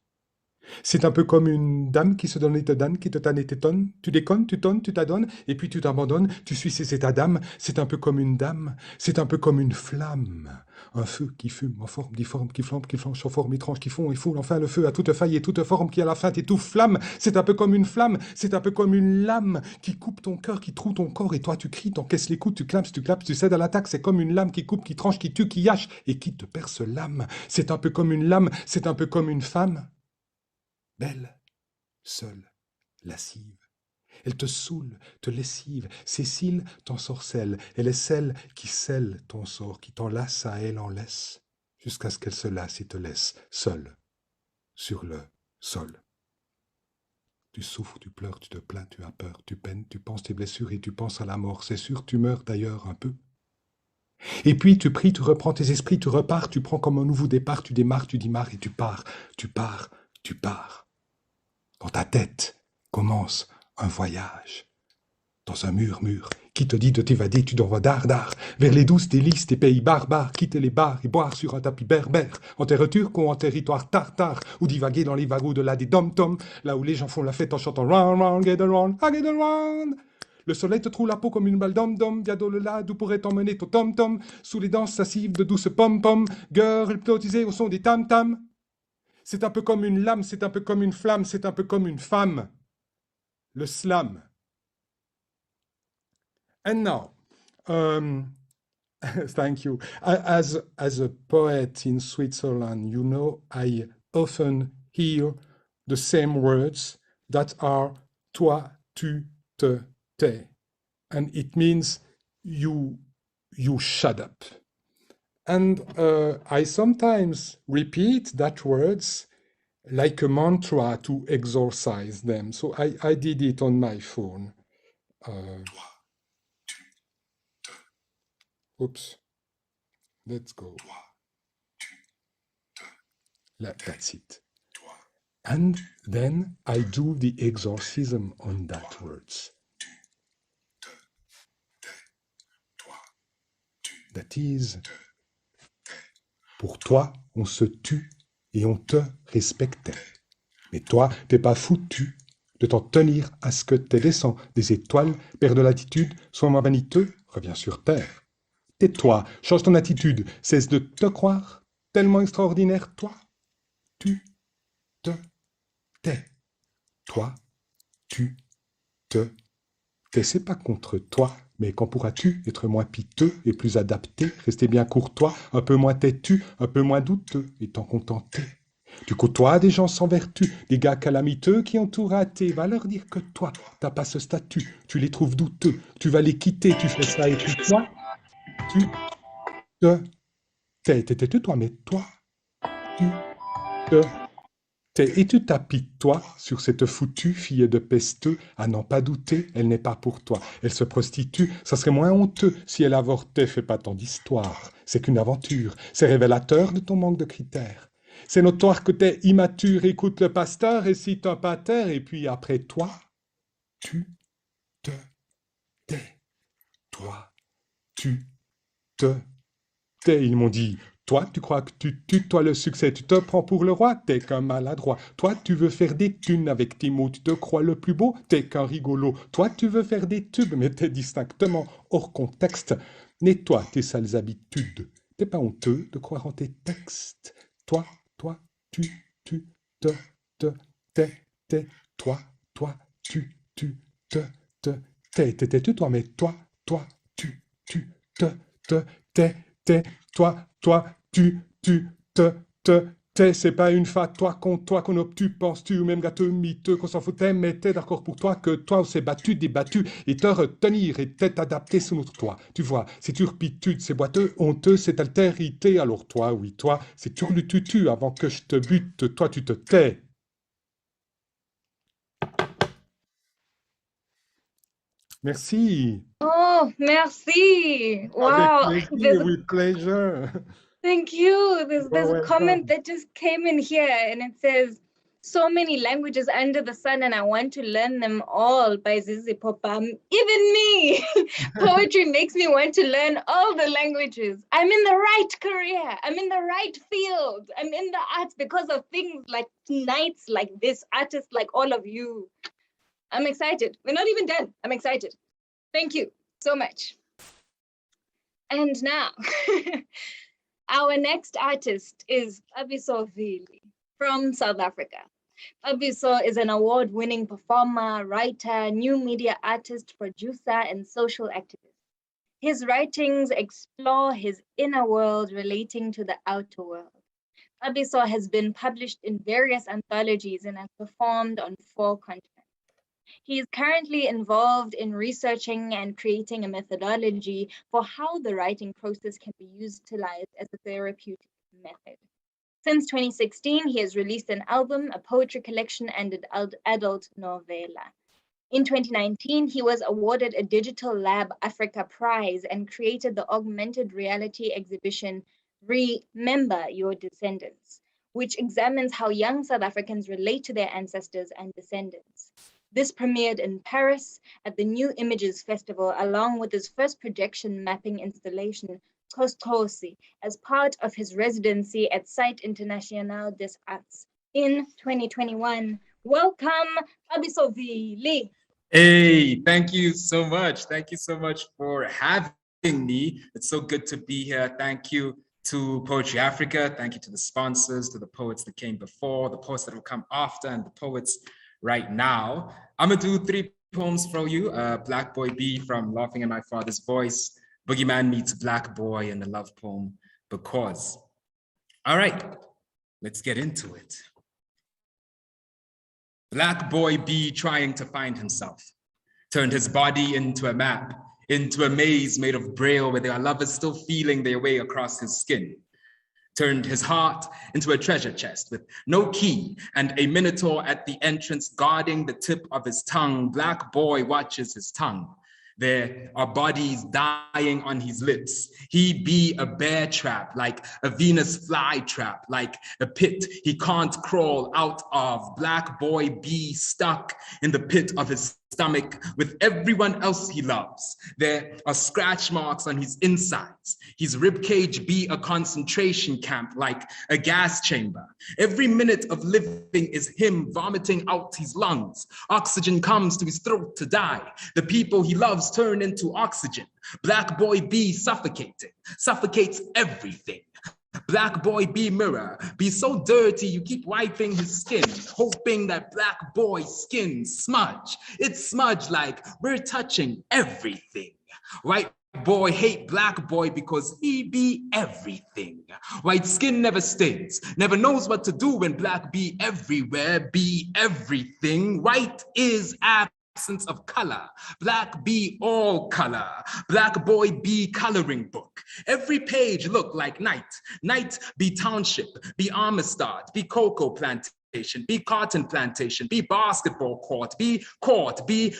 C'est un peu comme une dame qui se donne et te donne, qui te tanne et t'étonne. Tu déconnes, tu tonnes, tu t'adonnes, et puis tu t'abandonnes, tu suis ces états d'âme. C'est un peu comme une dame, c'est un peu comme une flamme. Un feu qui fume, en forme, difforme, qui flambe, qui flanche, en forme étrange, qui fond et foule. Enfin, le feu a toute faille et toute forme qui à la fin t'étouffe flamme. C'est un peu comme une flamme, c'est un peu comme une lame qui coupe ton cœur, qui troue ton corps, et toi tu cries, t'encaisses les coups, tu clapes, tu cèdes à l'attaque. C'est comme une lame qui coupe, qui tranche, qui tue, qui hache, et qui te perce l'âme. C'est un peu comme une lame, c'est un peu comme une femme. Belle, seule, lascive. Elle te saoule, te lessive, ses cils t'ensorcellent. Elle est celle qui scelle ton sort, qui t'enlace à elle en laisse, jusqu'à ce qu'elle se lasse et te laisse, seule, sur le sol. Tu souffres, tu pleures, tu te plains, tu as peur, tu peines, tu penses tes blessures et tu penses à la mort. C'est sûr, tu meurs d'ailleurs un peu. Et puis tu pries, tu reprends tes esprits, tu repars, tu prends comme un nouveau départ, tu démarres, tu démarres et tu pars, tu pars, tu pars. Dans ta tête commence un voyage. Dans un murmure qui te dit de t'évader, tu t'envoies d'art, vers les douces délices des pays barbares, quitter les bars et boire sur un tapis berbère, en terre turque ou en territoire tartare, ou divaguer dans les wagons au-delà des dom-toms, là où les gens font la fête en chantant round, round, get around, I get around. Le soleil te trouve la peau comme une balle d'om-dom, via là d'où pourrait t'emmener ton tom-tom, sous les danses lascives de douces pom-pom, girl hypnotisée au son des tam-tams. C'est un peu comme une lame, c'est un peu comme une flamme, c'est un peu comme une femme. Le slam. And now, thank you. As a poet in Switzerland, you know, I often hear the same words that are toi, tu, te, te. And it means you shut up. And I sometimes repeat that words like a mantra to exorcise them. So I did it on my phone. Oops. Let's go. That's it. And then I do the exorcism on that words. That is, pour toi, on se tue et on te respectait. Mais toi, t'es pas foutu de t'en tenir à ce que tes descends des étoiles perdent l'attitude, sois moins vaniteux, reviens sur terre. Tais-toi, change ton attitude, cesse de te croire tellement extraordinaire, toi, tu, te, tais. Toi, tu, te, C'est pas contre toi, mais quand pourras-tu être moins piteux et plus adapté, rester bien courtois, un peu moins têtu, un peu moins douteux, et t'en contenter. Tu côtoies des gens sans vertu, des gars calamiteux qui ont tout raté. Va leur dire que toi, t'as pas ce statut, tu les trouves douteux, tu vas les quitter, tu fais ça et puis toi, tu te tais, toi, mais toi, tu te tais. Et tu t'apitoies sur cette foutue fille de pesteux, à n'en pas douter, elle n'est pas pour toi. Elle se prostitue, ça serait moins honteux si elle avortait, fais pas tant d'histoire. C'est qu'une aventure, c'est révélateur de ton manque de critères. C'est notoire que t'es immature, écoute le pasteur et cite un pater, et puis après toi, tu te tais. Toi, tu te tais. Ils m'ont dit, toi, tu crois que tu tues, toi, le succès, tu te prends pour le roi, t'es qu'un maladroit. Toi, tu veux faire des thunes avec tes mots, tu te crois le plus beau, t'es qu'un rigolo. Toi, tu veux faire des tubes, mais t'es distinctement hors contexte. Nettoie tes sales habitudes. T'es pas honteux de croire en tes textes. Toi, tu, tais, toi, tu, te, tais, toi, mais toi, tu, te, tais, toi, tu, tais, c'est pas une fois toi contre toi qu'on obtue, penses-tu, ou même gâteux, miteux, qu'on s'en foutait, mais t'es d'accord pour toi que toi on s'est battu, débattu, et te retenir, et t'être adapté sous notre toit. Tu vois, c'est turpitude, c'est boiteux, honteux, c'est altérité, alors toi, oui, toi, c'est turlututu, avant que je te bute, toi tu te tais. Merci. Oh, merci. Wow. Avec plaisir, with pleasure. Thank you. There's a comment welcome. that just came in here and it says, so many languages under the sun and I want to learn them all by Zizi Popam. Even me. Poetry makes me want to learn all the languages. I'm in the right career. I'm in the right field. I'm in the arts because of things like nights like this, artists like all of you. I'm excited. We're not even done. I'm excited. Thank you so much. And now, our next artist is Xabiso Vili from South Africa. Xabiso is an award-winning performer, writer, new media artist, producer, and social activist. His writings explore his inner world relating to the outer world. Xabiso has been published in various anthologies and has performed on 4 continents. He is currently involved in researching and creating a methodology for how the writing process can be utilized as a therapeutic method. Since 2016, he has released an album, a poetry collection, and an adult novella. In 2019, he was awarded a Digital Lab Africa Prize and created the augmented reality exhibition, Remember Your Descendants, which examines how young South Africans relate to their ancestors and descendants. This premiered in Paris at the New Images Festival, along with his first projection mapping installation, Kostosi, as part of his residency at Site International des Arts in 2021. Welcome, Xabiso Vili. Hey, thank you so much. Thank you so much for having me. It's so good to be here. Thank you to Poetry Africa. Thank you to the sponsors, to the poets that came before, the poets that will come after, and the poets right now. I'm gonna do 3 poems for you. Black Boy B from Laughing in My Father's Voice, Boogeyman Meets Black Boy, and the love poem, Because. All right, let's get into it. Black Boy B trying to find himself, turned his body into a map, into a maze made of braille where there are lovers still feeling their way across his skin. Turned his heart into a treasure chest with no key and a minotaur at the entrance guarding the tip of his tongue. Black Boy watches his tongue. There are bodies dying on his lips. He be a bear trap, like a Venus fly trap, like a pit he can't crawl out of. Black Boy be stuck in the pit of his stomach with everyone else he loves. There are scratch marks on his insides. His ribcage be a concentration camp, like a gas chamber. Every minute of living is him vomiting out his lungs. Oxygen comes to his throat to die. The people he loves turn into oxygen. Black Boy B suffocating, suffocates everything. Black boy be mirror, be so dirty you keep wiping his skin, hoping that black boy skin smudge. It's smudge like we're touching everything. White boy hate black boy because he be everything. White skin never stays, never knows what to do when black be everywhere, be everything. White is absence of color. Black be all color. Black boy be coloring book. Every page look like night. Night be township, be Amistad, be cocoa plantation, be cotton plantation, be basketball court, be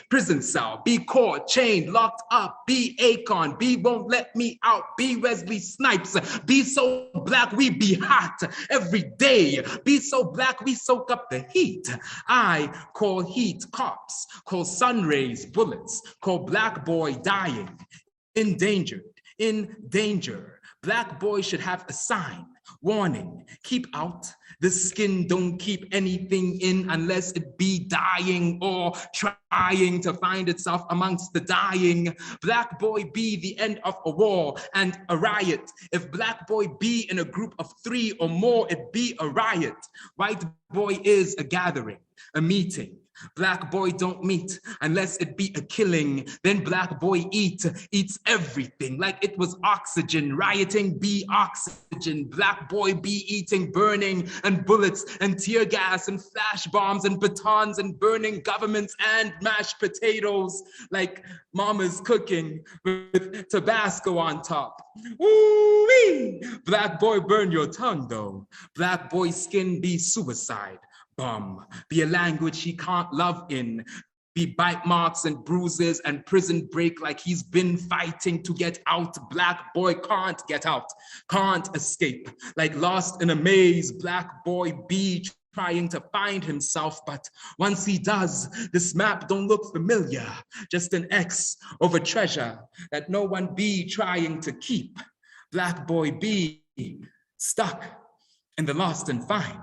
prison cell, be court, chained, locked up, be Akon, be won't let me out, be Wesley Snipes, be so black we be hot every day, be so black we soak up the heat. I call heat cops, call sun rays bullets, call black boy dying, endangered, in danger. Black boy should have a sign, warning, keep out. The skin don't keep anything in unless it be dying or trying to find itself amongst the dying. Black boy be the end of a war and a riot. If black boy be in a group of 3 or more, it be a riot. White boy is a gathering, a meeting. Black boy don't meet unless it be a killing. Then black boy eats everything like it was oxygen. Rioting be oxygen. Black boy be eating, burning, and bullets and tear gas and flash bombs and batons and burning governments and mashed potatoes like mama's cooking with Tabasco on top. Ooh-wee! Black boy burn your tongue though. Black boy skin be suicide. Be a language he can't love in, be bite marks and bruises and prison break like he's been fighting to get out. Black boy can't get out, can't escape, like lost in a maze. Black boy be trying to find himself, but once he does, this map don't look familiar, just an X over treasure that no one be trying to keep. Black boy be stuck in the lost and find.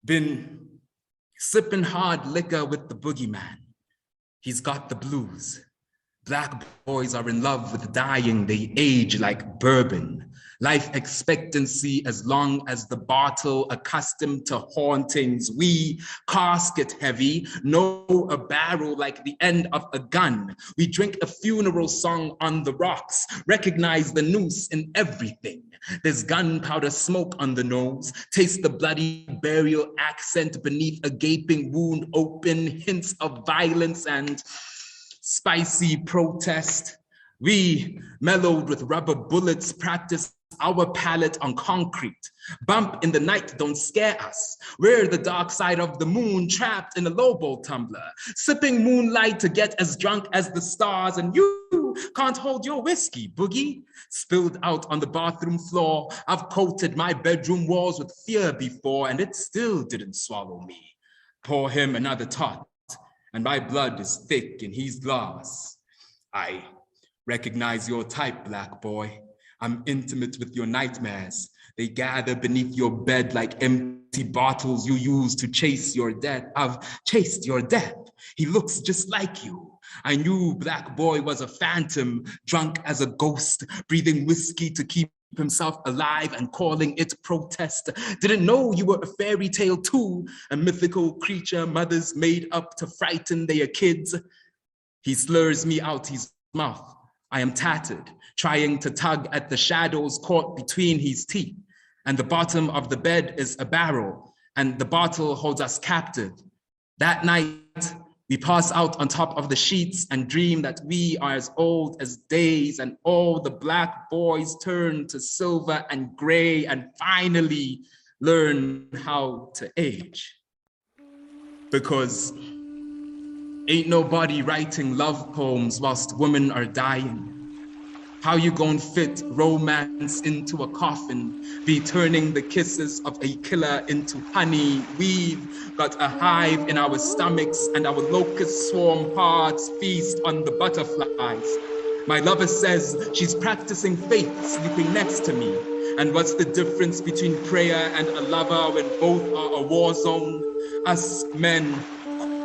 Been sipping hard liquor with the boogeyman. He's got the blues. Black boys are in love with dying. They age like bourbon. Life expectancy as long as the bottle, accustomed to hauntings. We casket heavy, know a barrel like the end of a gun. We drink a funeral song on the rocks, recognize the noose in everything. There's gunpowder smoke on the nose, taste the bloody burial accent beneath a gaping wound open, hints of violence and spicy protest. We, mellowed with rubber bullets, practice our palate on concrete. Bump in the night don't scare us. We're the dark side of the moon, trapped in a lowboat tumbler, sipping moonlight to get as drunk as the stars, and you can't hold your whiskey, boogie. Spilled out on the bathroom floor. I've coated my bedroom walls with fear before, and it still didn't swallow me. Pour him another tot, and my blood is thick and he's glass. I recognize your type, black boy. I'm intimate with your nightmares. They gather beneath your bed like empty bottles you use to chase your death. I've chased your death. He looks just like you. I knew black boy was a phantom, drunk as a ghost, breathing whiskey to keep himself alive and calling it protest. Didn't know you were a fairy tale too, a mythical creature mothers made up to frighten their kids. He slurs me out his mouth. I am tattered, trying to tug at the shadows caught between his teeth. And the bottom of the bed is a barrel, and the bottle holds us captive. That night, we pass out on top of the sheets and dream that we are as old as days, and all the black boys turn to silver and gray and finally learn how to age. Because ain't nobody writing love poems whilst women are dying. How you gonna fit romance into a coffin, be turning the kisses of a killer into honey? We've got a hive in our stomachs and our locust swarm hearts feast on the butterflies. My lover says she's practicing faith sleeping next to me. And what's the difference between prayer and a lover when both are a war zone? Us men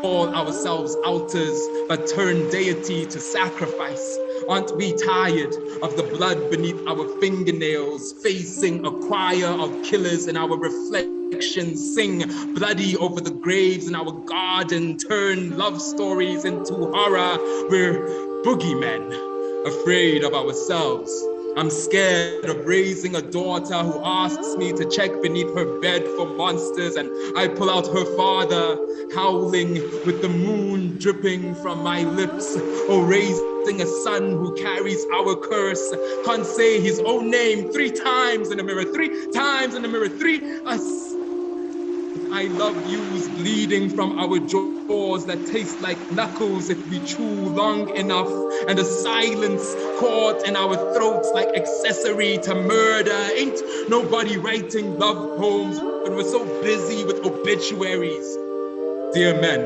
call ourselves altars, but turn deity to sacrifice. Aren't we tired of the blood beneath our fingernails, facing a choir of killers in our reflections, sing bloody over the graves in our garden, turn love stories into horror? We're boogeymen, afraid of ourselves. I'm scared of raising a daughter who asks me to check beneath her bed for monsters, and I pull out her father, howling with the moon dripping from my lips, or raising a son who carries our curse, can't say his own name 3 times in the mirror, 3 times in the mirror, 3 us. I love yous bleeding from our jaws that taste like knuckles if we chew long enough, and a silence caught in our throats like accessory to murder. Ain't nobody writing love poems when we're so busy with obituaries. Dear men,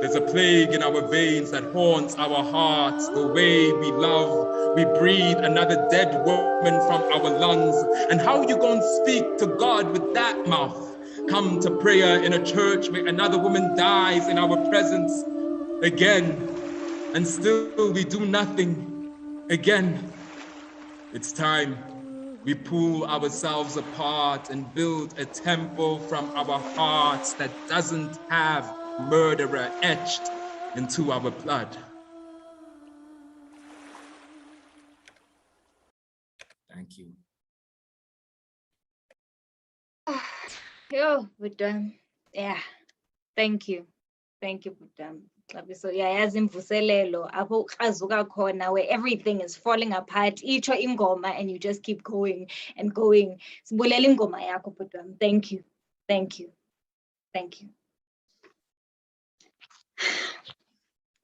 there's a plague in our veins that haunts our hearts. The way we love, we breathe another dead woman from our lungs. And how you gonna speak to God with that mouth? Come to prayer in a church where another woman dies in our presence again, and still we do nothing again. It's time we pull ourselves apart and build a temple from our hearts that doesn't have murderer etched into our blood. Thank you. Yo, Budam. Yeah, thank you. Thank you, Budam. Xabiso, yeah, imvuselelo apho uxazuka khona where everything is falling apart. Itsho ingoma and you just keep going and going. Sibulela ingoma yakho, Budam. Thank you. Thank you. Thank you.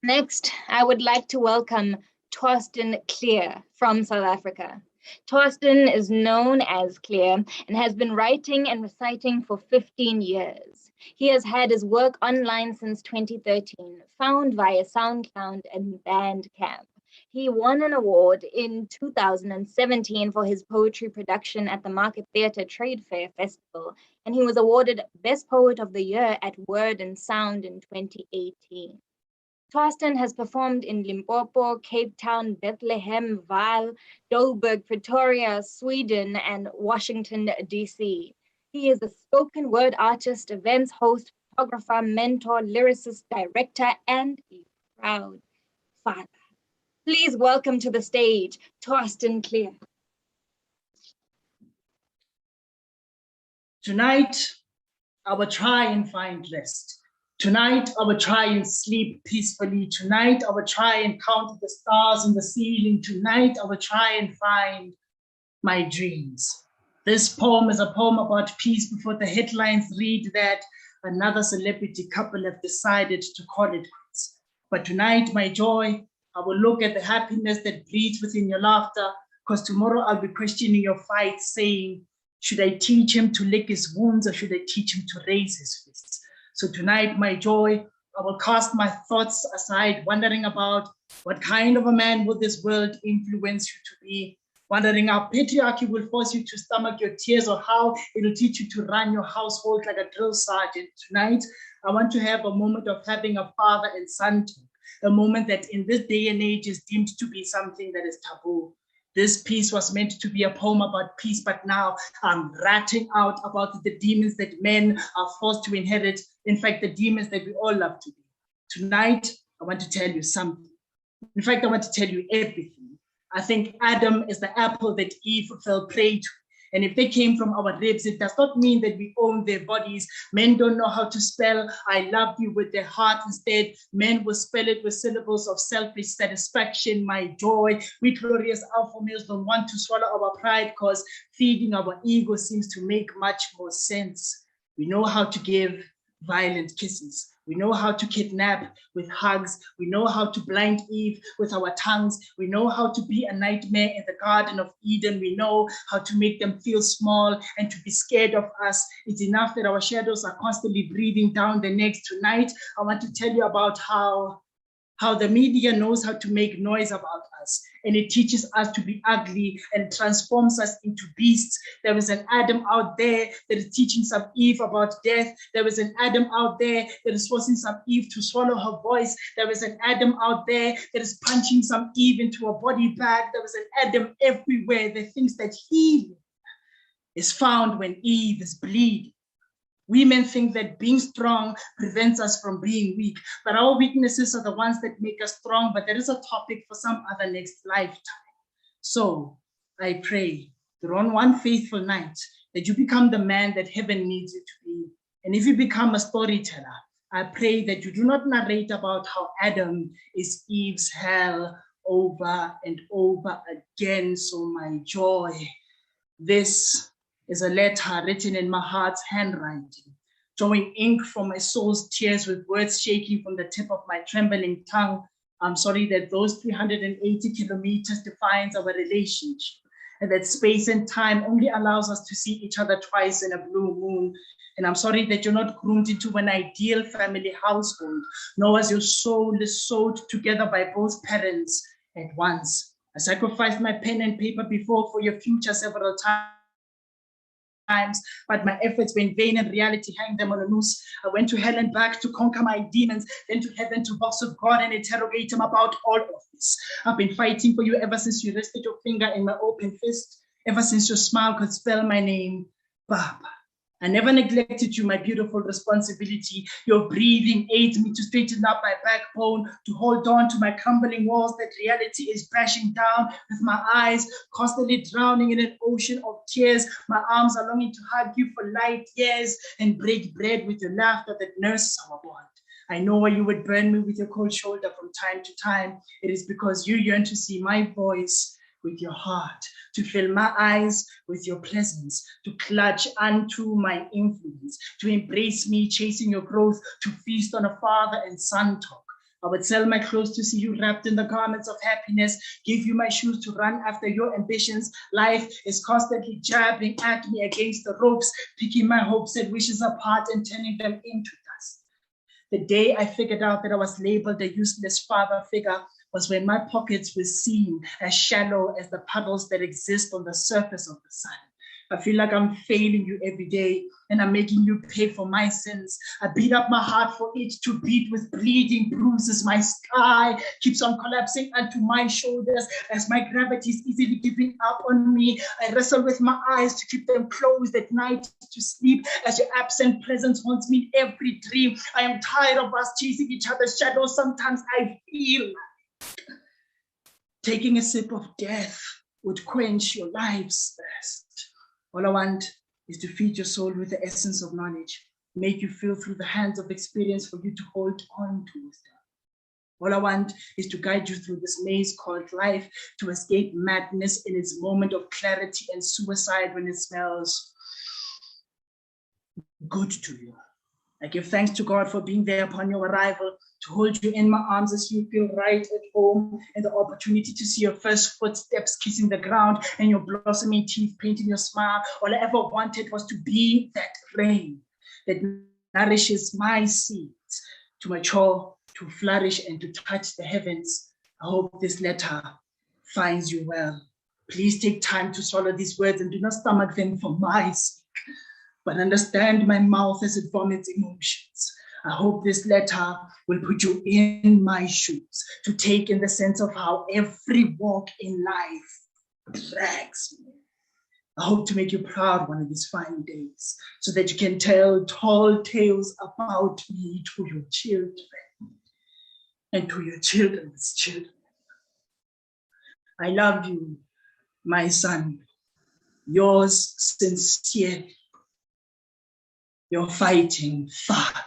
Next, I would like to welcome Torsten Clear from South Africa. Torsten is known as Clear and has been writing and reciting for 15 years. He has had his work online since 2013, found via SoundCloud and Bandcamp. He won an award in 2017 for his poetry production at the Market Theatre Trade Fair Festival, and he was awarded Best Poet of the Year at Word and Sound in 2018. Torsten has performed in Limpopo, Cape Town, Bethlehem, Vaal, Joburg, Pretoria, Sweden, and Washington, D.C. He is a spoken word artist, events host, photographer, mentor, lyricist, director, and a proud father. Please welcome to the stage, Torsten Clear. Tonight, I will try and find rest. Tonight, I will try and sleep peacefully. Tonight, I will try and count the stars in the ceiling. Tonight, I will try and find my dreams. This poem is a poem about peace before the headlines read that another celebrity couple have decided to call it quits. But tonight, my joy, I will look at the happiness that bleeds within your laughter, because tomorrow I'll be questioning your fight, saying, should I teach him to lick his wounds or should I teach him to raise his fists? So tonight, my joy, I will cast my thoughts aside, wondering about what kind of a man will this world influence you to be, wondering how patriarchy will force you to stomach your tears or how it will teach you to run your household like a drill sergeant. Tonight, I want to have a moment of having a father and son talk, a moment that in this day and age is deemed to be something that is taboo. This piece was meant to be a poem about peace, but now I'm ratting out about the demons that men are forced to inherit. In fact, the demons that we all love to be. Tonight, I want to tell you something. In fact, I want to tell you everything. I think Adam is the apple that Eve fell prey to. And if they came from our ribs, it does not mean that we own their bodies. Men don't know how to spell I love you with their heart. Instead, men will spell it with syllables of selfish satisfaction, my joy. We glorious alpha males don't want to swallow our pride because feeding our ego seems to make much more sense. We know how to give violent kisses. We know how to kidnap with hugs. We know how to blind Eve with our tongues. We know how to be a nightmare in the Garden of Eden. We know how to make them feel small and to be scared of us. It's enough that our shadows are constantly breathing down their necks. Tonight, I want to tell you about how how the media knows how to make noise about us, and it teaches us to be ugly and transforms us into beasts. There is an Adam out there that is teaching some Eve about death. There is an Adam out there that is forcing some Eve to swallow her voice. There is an Adam out there that is punching some Eve into a body bag. There is an Adam everywhere that thinks that healing is found when Eve is bleeding. Women think that being strong prevents us from being weak, but our weaknesses are the ones that make us strong, but there is a topic for some other next lifetime. So I pray that on one faithful night that you become the man that heaven needs you to be. And if you become a storyteller, I pray that you do not narrate about how Adam is Eve's hell over and over again. So my joy, this is a letter written in my heart's handwriting, drawing ink from my soul's tears with words shaking from the tip of my trembling tongue. I'm sorry that those 380 kilometers defines our relationship, and that space and time only allows us to see each other twice in a blue moon. And I'm sorry that you're not groomed into an ideal family household, nor as your soul is sewed together by both parents at once. I sacrificed my pen and paper before for your future several times, but my efforts were in vain and reality hanged them on a noose. I went to hell and back to conquer my demons, then to heaven to box with God and interrogate him about all of this. I've been fighting for you ever since you rested your finger in my open fist, ever since your smile could spell my name, Baba. I never neglected you, my beautiful responsibility. Your breathing aids me to straighten up my backbone, to hold on to my crumbling walls that reality is crashing down with my eyes, constantly drowning in an ocean of tears. My arms are longing to hug you for light years and break bread with your laughter that nurses our bond. I know why you would burn me with your cold shoulder from time to time. It is because you yearn to see my voice with your heart, to fill my eyes with your presence, to clutch unto my influence, to embrace me, chasing your growth, to feast on a father and son talk. I would sell my clothes to see you wrapped in the garments of happiness, give you my shoes to run after your ambitions. Life is constantly jabbing at me against the ropes, picking my hopes and wishes apart and turning them into dust. The day I figured out that I was labeled a useless father figure was when my pockets were seen as shallow as the puddles that exist on the surface of the sun. I feel like I'm failing you every day and I'm making you pay for my sins. I beat up my heart for it to beat with bleeding bruises. My sky keeps on collapsing onto my shoulders as my gravity is easily giving up on me. I wrestle with my eyes to keep them closed at night to sleep as your absent presence haunts me in every dream. I am tired of us chasing each other's shadows. Sometimes I feel like taking a sip of death would quench your life's thirst. All I want is to feed your soul with the essence of knowledge, make you feel through the hands of experience for you to hold on to wisdom. All I want is to guide you through this maze called life, to escape madness in its moment of clarity and suicide when it smells good to you. I give thanks to God for being there upon your arrival, to hold you in my arms as you feel right at home, and the opportunity to see your first footsteps kissing the ground and your blossoming teeth painting your smile. All I ever wanted was to be that rain that nourishes my seeds to mature, to flourish, and to touch the heavens. I hope this letter finds you well. Please take time to swallow these words and do not stomach them for my sake, but understand my mouth as it vomits emotions. I hope this letter will put you in my shoes, to take in the sense of how every walk in life drags me. I hope to make you proud one of these fine days, so that you can tell tall tales about me to your children and to your children's children. I love you, my son, yours sincerely, your fighting father.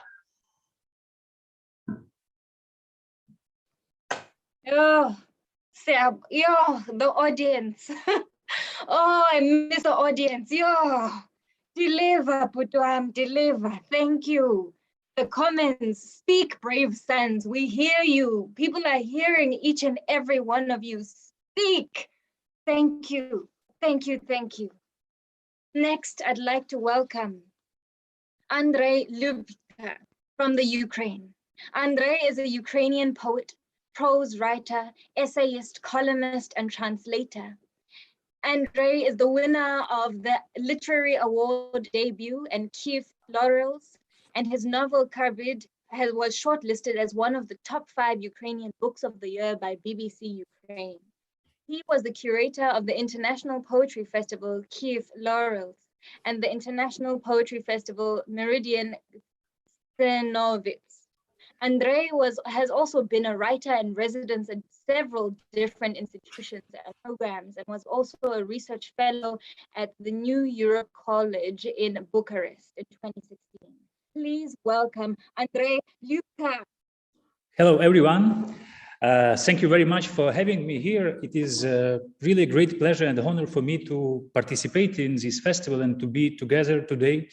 Oh, Seb, the audience. Oh, I miss the audience. Deliver, Putuam, deliver. Thank you. The comments, speak, brave sons. We hear you. People are hearing each and every one of you. Speak. Thank you. Thank you. Thank you. Next, I'd like to welcome Andrei Lyubka from the Ukraine. Andrei is a Ukrainian poet, prose writer, essayist, columnist, and translator. Andrei is the winner of the Literary Award debut and Kiev Laurels, and his novel Karbid was shortlisted as one of the top 5 Ukrainian books of the year by BBC Ukraine. He was the curator of the International Poetry Festival Kiev Laurels and the International Poetry Festival Meridian Stenovitz. Andrei has also been a writer in residence at several different institutions and programs, and was also a research fellow at the New Europe College in Bucharest in 2016. Please welcome Andrei Lyubka. Hello, everyone. Thank you very much for having me here. It is really a great pleasure and honor for me to participate in this festival and to be together today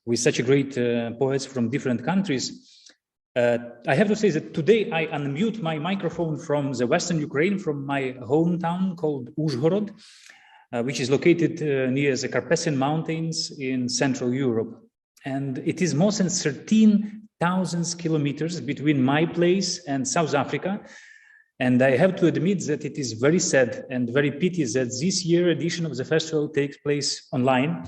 with such a great poets from different countries. I have to say that today I unmute my microphone from the Western Ukraine, from my hometown called Uzhhorod, which is located near the Carpathian Mountains in Central Europe. And it is more than 13,000 kilometers between my place and South Africa. And I have to admit that it is very sad and very pity that this year edition of the festival takes place online.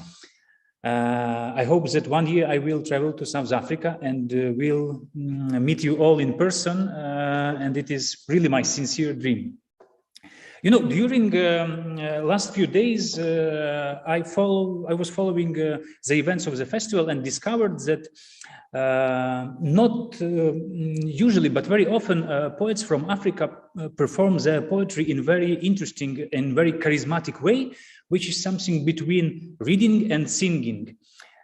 I hope that one year I will travel to South Africa and will meet you all in person. And it is really my sincere dream. You know, during last few days, I was following the events of the festival and discovered that not usually, but very often, poets from Africa perform their poetry in very interesting and very charismatic way, which is something between reading and singing.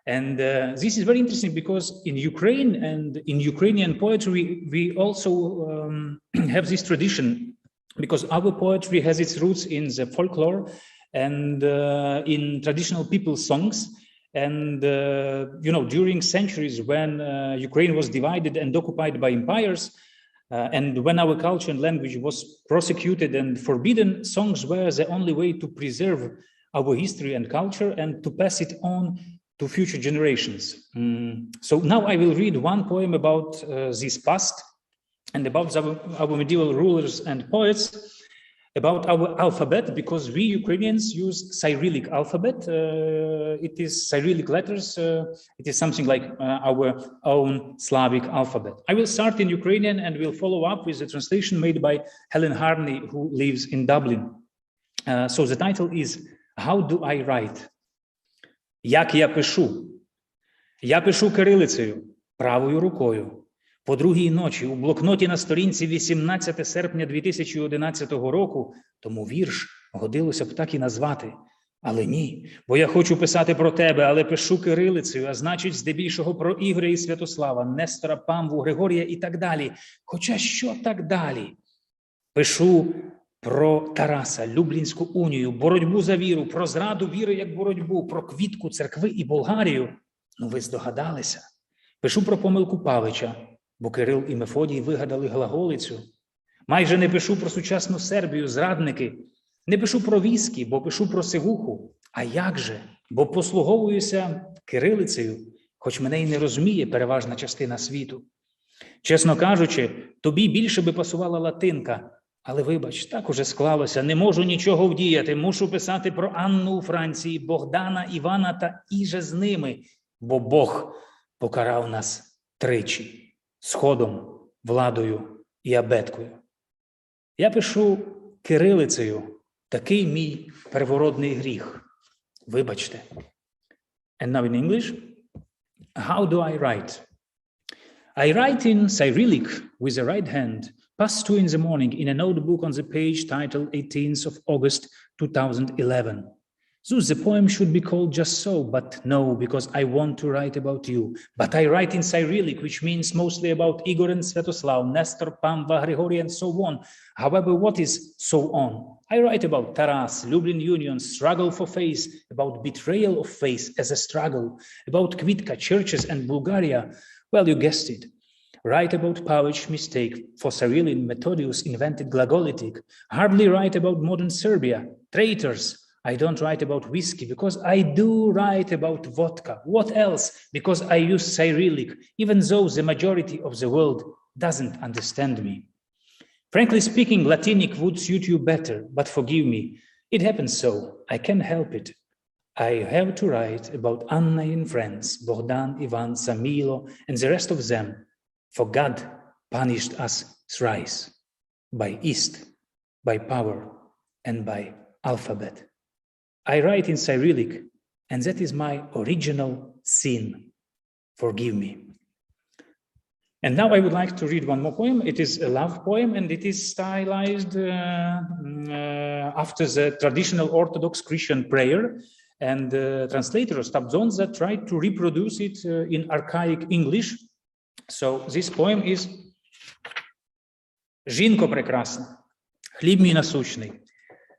And this is very interesting because in Ukraine and in Ukrainian poetry, we also have this tradition, because our poetry has its roots in the folklore and in traditional people's songs. And, you know, during centuries when Ukraine was divided and occupied by empires, and when our culture and language was prosecuted and forbidden, songs were the only way to preserve our history and culture and to pass it on to future generations. So now I will read one poem about this past and about our medieval rulers and poets, about our alphabet, because we Ukrainians use Cyrillic alphabet. It is Cyrillic letters. It is something like our own Slavic alphabet. I will start in Ukrainian and will follow up with the translation made by Helen Harney, who lives in Dublin. So the title is "How do I write?" Як я пишу? Я пишу кирилицею, правою рукою. По другій ночі у блокноті на сторінці 18 серпня 2011 року, тому вірш годилося б так і назвати. Але ні, бо я хочу писати про тебе, але пишу кирилицею, а значить здебільшого про Ігоря і Святослава, Нестора, Памву, Григорія і так далі. Хоча що так далі? Пишу про Тараса, Люблінську унію, боротьбу за віру, про зраду віри як боротьбу, про квітку церкви і Болгарію. Ну ви здогадалися. Пишу про помилку Павича, бо Кирил і Мефодій вигадали глаголицю. Майже не пишу про сучасну Сербію, зрадники. Не пишу про віскі, бо пишу про сивуху. А як же? Бо послуговуюся кирилицею, хоч мене й не розуміє переважна частина світу. Чесно кажучи, тобі більше би пасувала латинка. Але вибач, так уже склалося, не можу нічого вдіяти. Мушу писати про Анну у Франції, Богдана, Івана та іже з ними. Бо Бог покарав нас тричі. Сходом, владою і абеткою. Я пишу кирилицею, такий мій первородний гріх. Вибачте. And now in English, how do I write? I write in Cyrillic with the right hand, past 2 in the morning, in a notebook on the page titled 18th of August 2011. Thus, the poem should be called just so, but no, because I want to write about you. But I write in Cyrillic, which means mostly about Igor and Svetoslav, Nestor, Pamva, Grigori, and so on. However, what is so on? I write about Taras, Lublin Union, struggle for faith, about betrayal of faith as a struggle, about Kvitka, churches, and Bulgaria. Well, you guessed it. Write about Pavich mistake, for Cyrillian Methodius invented glagolitic. Hardly write about modern Serbia, traitors. I don't write about whiskey because I do write about vodka. What else? Because I use Cyrillic, even though the majority of the world doesn't understand me. Frankly speaking, Latinic would suit you better, but forgive me. It happens so. I can't help it. I have to write about Anna and friends, Bogdan, Ivan, Samilo, and the rest of them. For God punished us thrice, by East, by power, and by alphabet. I write in Cyrillic, and that is my original sin. Forgive me. And now I would like to read one more poem. It is a love poem, and it is stylized after the traditional Orthodox Christian prayer. And the translator, Stabzonza, tried to reproduce it in archaic English. So this poem is «Жінко прекрасна, хліб мій насущний,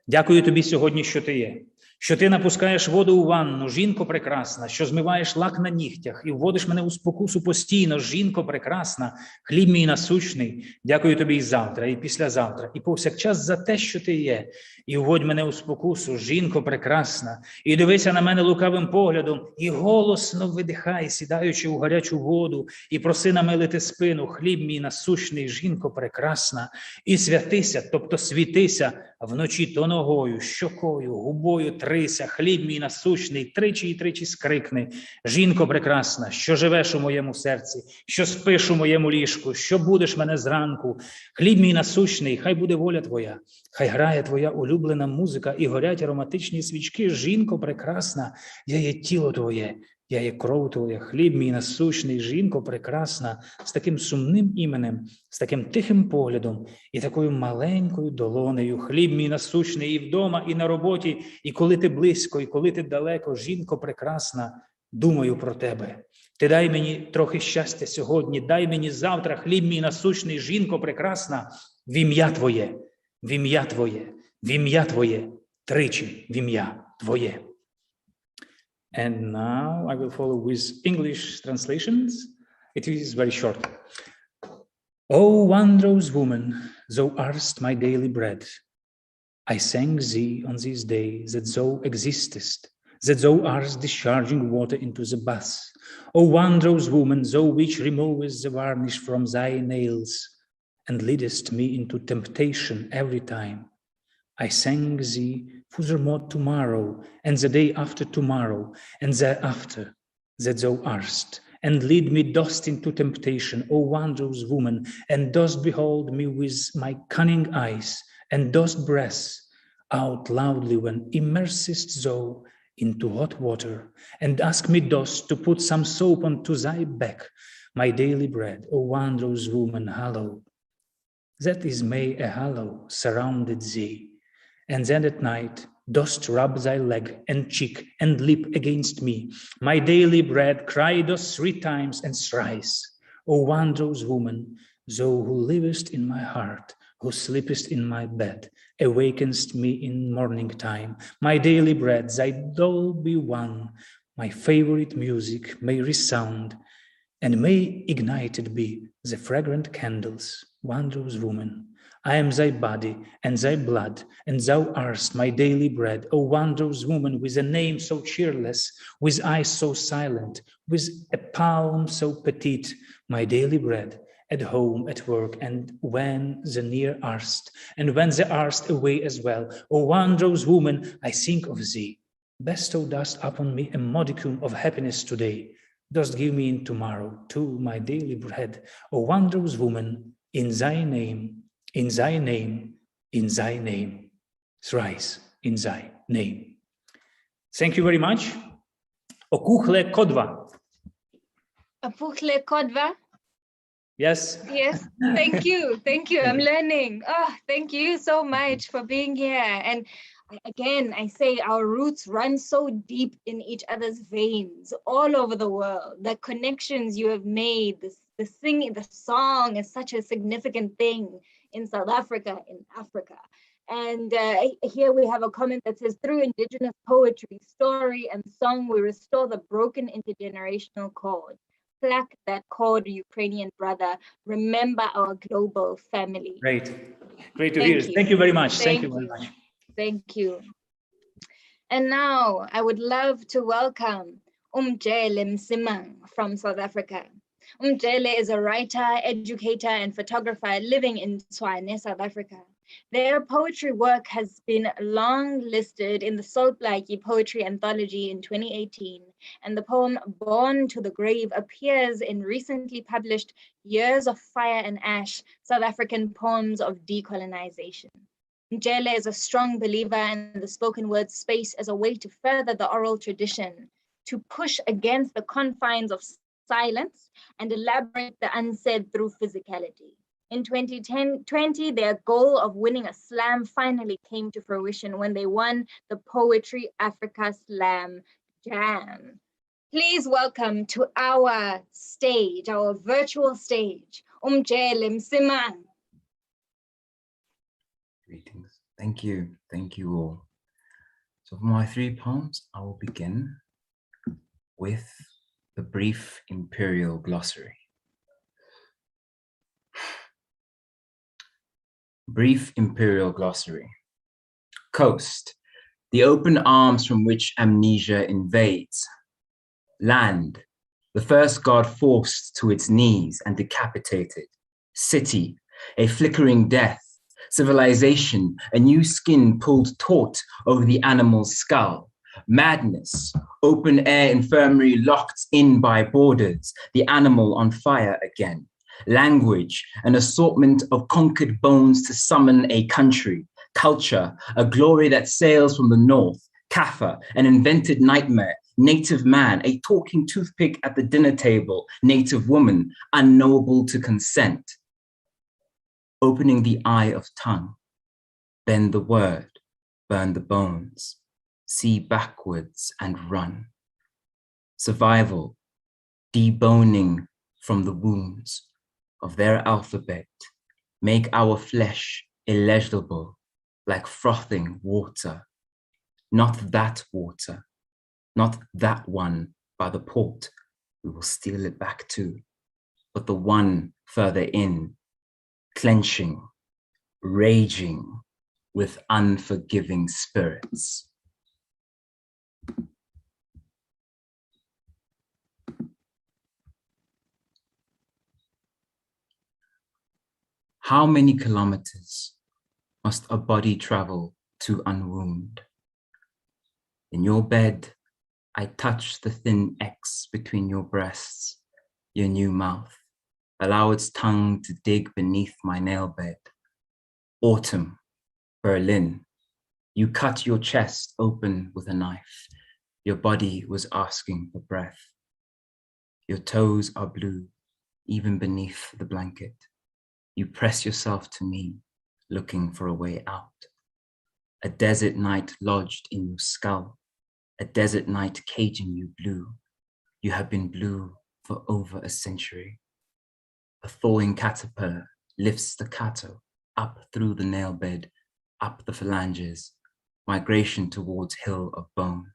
дякую тобі сьогодні, що ти є. Що ти напускаєш воду у ванну, жінко прекрасна, що змиваєш лак на нігтях і вводиш мене у спокусу постійно, жінко прекрасна, хліб мій насущний, дякую тобі і завтра, і післязавтра, і повсякчас за те, що ти є. І вводь мене у спокусу, жінко прекрасна, і дивися на мене лукавим поглядом, і голосно видихай, сідаючи у гарячу воду, і проси намилити спину, хліб мій насущний, жінко прекрасна, і святися, тобто світися, вночі то ногою, щокою, губою трися, хліб мій насущний, тричі і тричі скрикни, жінко прекрасна, що живеш у моєму серці, що спиш у моєму ліжку, що будеш мене зранку, хліб мій насущний, хай буде воля твоя, хай грає твоя улюблена музика і горять ароматичні свічки, жінко прекрасна, я є тіло твоє, я є кров твоя, хліб мій насущний, жінко прекрасна, з таким сумним іменем, з таким тихим поглядом і такою маленькою долонею, хліб мій насущний і вдома, і на роботі, і коли ти близько, і коли ти далеко, жінко прекрасна, думаю про тебе. Ти дай мені трохи щастя сьогодні, дай мені завтра, хліб мій насущний, жінко прекрасна, в ім'я твоє, в ім'я твоє, в ім'я твоє, тричі в ім'я твоє. And now I will follow with English translations. It is very short. O wondrous woman, thou art my daily bread. I thank thee on this day that thou existest, that thou art discharging water into the bath. O wondrous woman, thou which removest the varnish from thy nails, and leadest me into temptation every time. I thank thee furthermore tomorrow, and the day after tomorrow, and thereafter, that thou art, and lead me dost into temptation, O wondrous woman, and dost behold me with my cunning eyes, and dost breathe out loudly when immersest thou into hot water, and ask me dost to put some soap unto thy back, my daily bread, O wondrous woman, hallow. That is may a hallow surrounded thee, and then at night dost rub thy leg and cheek and lip against me. My daily bread cry dost 3 times and thrice. O wondrous woman, thou who livest in my heart, who sleepest in my bed, awakenest me in morning time. My daily bread, thy dole be one, my favorite music may resound, and may ignited be the fragrant candles, wondrous woman. I am thy body and thy blood, and thou art my daily bread, O wondrous woman, with a name so cheerless, with eyes so silent, with a palm so petite, my daily bread, at home, at work, and when the near art, and when thou art away as well. O wondrous woman, I think of thee. Bestow dost upon me a modicum of happiness today, dost give me in tomorrow, too, my daily bread. O wondrous woman, in thy name, in thy name, in thy name, thrice in thy name. Thank you very much. Okuchle kodva. Apuchle kodva. Yes. Yes, thank you. Thank you. I'm learning. Oh, thank you so much for being here. And again, I say our roots run so deep in each other's veins all over the world. The connections you have made, the singing, the song is such a significant thing in South Africa, in Africa. And here we have a comment that says, through indigenous poetry, story, and song, we restore the broken intergenerational cord. Pluck that cord, Ukrainian brother. Remember our global family. Great. Great to hear. Thank you very much. Thank you very much. Thank you. And now I would love to welcome Mjele Msimang from South Africa. Mjele is a writer, educator, and photographer living in Tshwane, South Africa. Their poetry work has been long listed in the Soulblaki Poetry Anthology in 2018, and the poem Born to the Grave appears in recently published Years of Fire and Ash, South African Poems of Decolonization. Mjele is a strong believer in the spoken word space as a way to further the oral tradition, to push against the confines of silence and elaborate the unsaid through physicality. In 2020, their goal of winning a slam finally came to fruition when they won the Poetry Africa Slam Jam. Please welcome to our stage, our virtual stage, Mjele Msimang. Greetings. Thank you all. So for my 3 poems, I will begin with the brief imperial glossary. Brief imperial glossary. Coast, the open arms from which amnesia invades. Land, the first god forced to its knees and decapitated. City, a flickering death. Civilization, a new skin pulled taut over the animal's skull. Madness, open air infirmary locked in by borders, the animal on fire again. Language, an assortment of conquered bones to summon a country. Culture, a glory that sails from the north. Kaffa, an invented nightmare. Native man, a talking toothpick at the dinner table. Native woman, unknowable to consent. Opening the eye of tongue. Bend the word, burn the bones. See backwards and run. Survival, deboning from the wounds of their alphabet, make our flesh illegible like frothing water. Not that water, not that one by the port we will steal it back to, but the one further in, clenching, raging with unforgiving spirits. How many kilometers must a body travel to unwound? In your bed, I touch the thin X between your breasts, your new mouth. Allow its tongue to dig beneath my nail bed. Autumn, Berlin. You cut your chest open with a knife. Your body was asking for breath. Your toes are blue, even beneath the blanket. You press yourself to me, looking for a way out. A desert night lodged in your skull, a desert night caging you blue. You have been blue for over a century. A thawing caterpillar lifts staccato up through the nail bed, up the phalanges, migration towards hill of bone.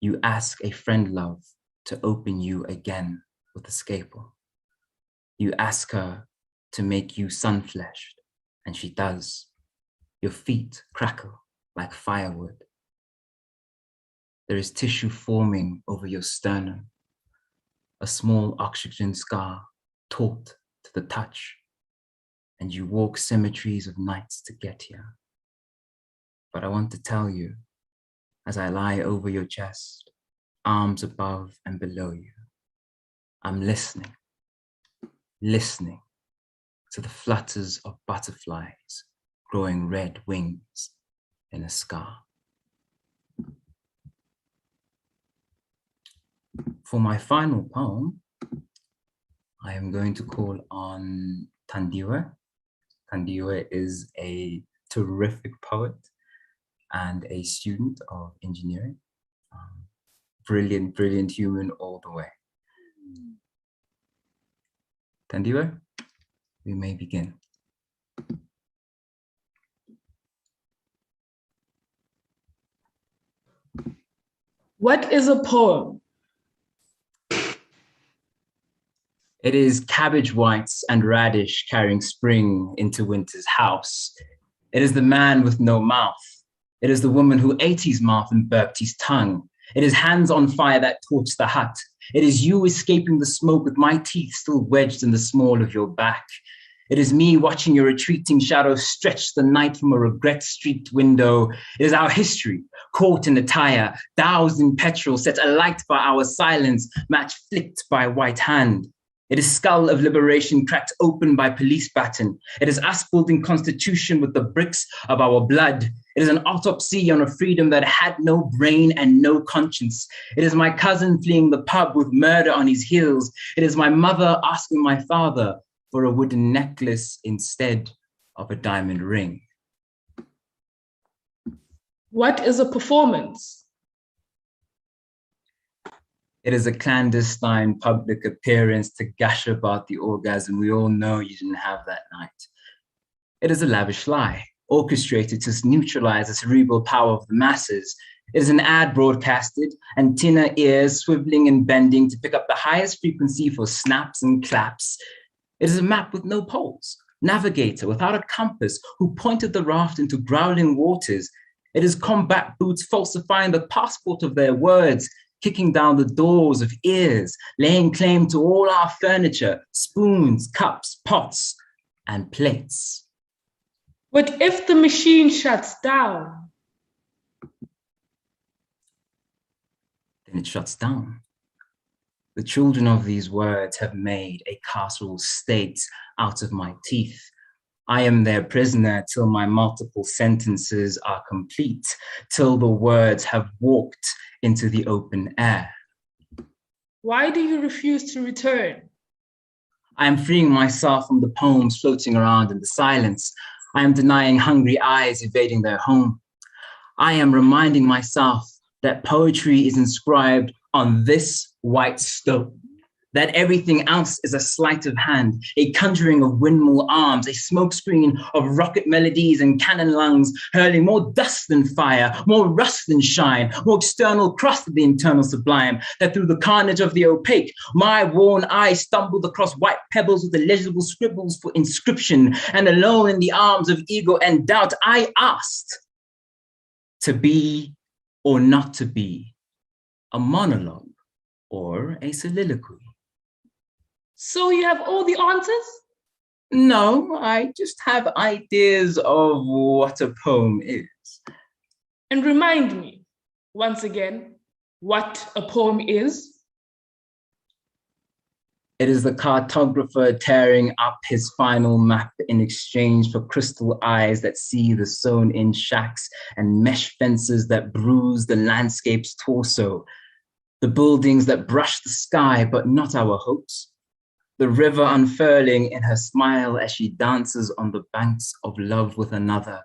You ask a friend love to open you again with a scalpel. You ask her to make you sun-fleshed, and she does. Your feet crackle like firewood. There is tissue forming over your sternum, a small oxygen scar taut to the touch, and you walk cemeteries of nights to get here. But I want to tell you, as I lie over your chest, arms above and below you, I'm listening, listening to the flutters of butterflies growing red wings in a scar. For my final poem, I am going to call on Thandiwe. Thandiwe is a terrific poet and a student of engineering. Brilliant, brilliant human all the way. Thandiwe, we may begin. What is a poem? It is cabbage whites and radish carrying spring into winter's house. It is the man with no mouth. It is the woman who ate his mouth and burped his tongue. It is hands on fire that torch the hut. It is you escaping the smoke with my teeth still wedged in the small of your back. It is me watching your retreating shadow stretch the night from a regret-streaked window. It is our history, caught in attire, doused in petrol, set alight by our silence, match flicked by white hand. It is skull of liberation cracked open by police baton. It is us building constitution with the bricks of our blood. It is an autopsy on a freedom that had no brain and no conscience. It is my cousin fleeing the pub with murder on his heels. It is my mother asking my father for a wooden necklace instead of a diamond ring. What is a performance? It is a clandestine public appearance to gush about the orgasm we all know you didn't have that night. It is a lavish lie, orchestrated to neutralize the cerebral power of the masses. It is an ad broadcasted, antenna ears swiveling and bending to pick up the highest frequency for snaps and claps. It is a map with no poles, navigator without a compass who pointed the raft into growling waters. It is combat boots falsifying the passport of their words, kicking down the doors of ears, laying claim to all our furniture, spoons, cups, pots, and plates. What if the machine shuts down? Then it shuts down. The children of these words have made a carceral state out of my teeth. I am their prisoner till my multiple sentences are complete, till the words have walked into the open air. Why do you refuse to return? I am freeing myself from the poems floating around in the silence. I am denying hungry eyes evading their home. I am reminding myself that poetry is inscribed on this white stone, that everything else is a sleight of hand, a conjuring of windmill arms, a smokescreen of rocket melodies and cannon lungs, hurling more dust than fire, more rust than shine, more external crust than the internal sublime, that through the carnage of the opaque, my worn eyes stumbled across white pebbles with illegible scribbles for inscription, and alone in the arms of ego and doubt, I asked to be or not to be, a monologue or a soliloquy. So you have all the answers? No, I just have ideas of what a poem is. And remind me, once again, what a poem is? It is the cartographer tearing up his final map in exchange for crystal eyes that see the sewn-in shacks and mesh fences that bruise the landscape's torso, the buildings that brush the sky but not our hopes, the river unfurling in her smile as she dances on the banks of love with another,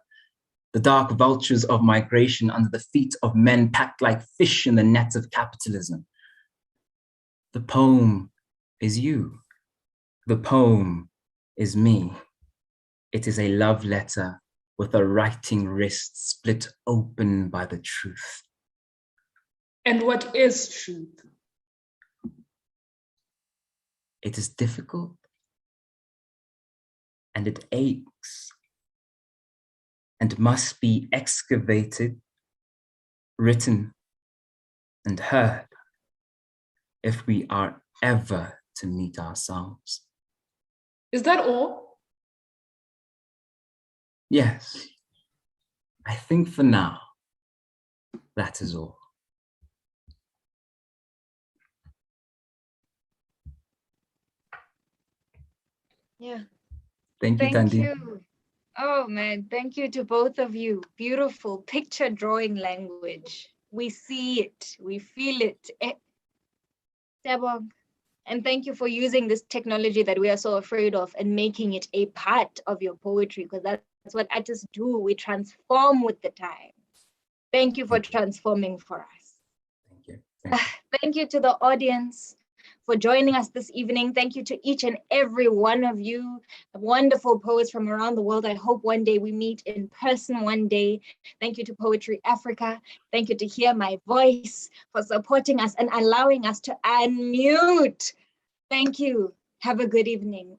the dark vultures of migration under the feet of men packed like fish in the nets of capitalism. The poem is you. The poem is me. It is a love letter with a writing wrist split open by the truth. And what is truth? It is difficult and it aches and must be excavated, written and heard if we are ever to meet ourselves. Is that all? Yes, I think for now, that is all. Yeah. Thank you, Tandy. You. Oh man, thank you to both of you. Beautiful picture drawing language. We see it, we feel it. And thank you for using this technology that we are so afraid of and making it a part of your poetry, because that's what artists do. We transform with the times. Thank you for transforming for us. Thank you. Thank you to the audience for joining us this evening. Thank you to each and every one of you, wonderful poets from around the world. I hope one day we meet in person one day. Thank you to Poetry Africa. Thank you to Hear My Voice for supporting us and allowing us to unmute. Thank you. Have a good evening.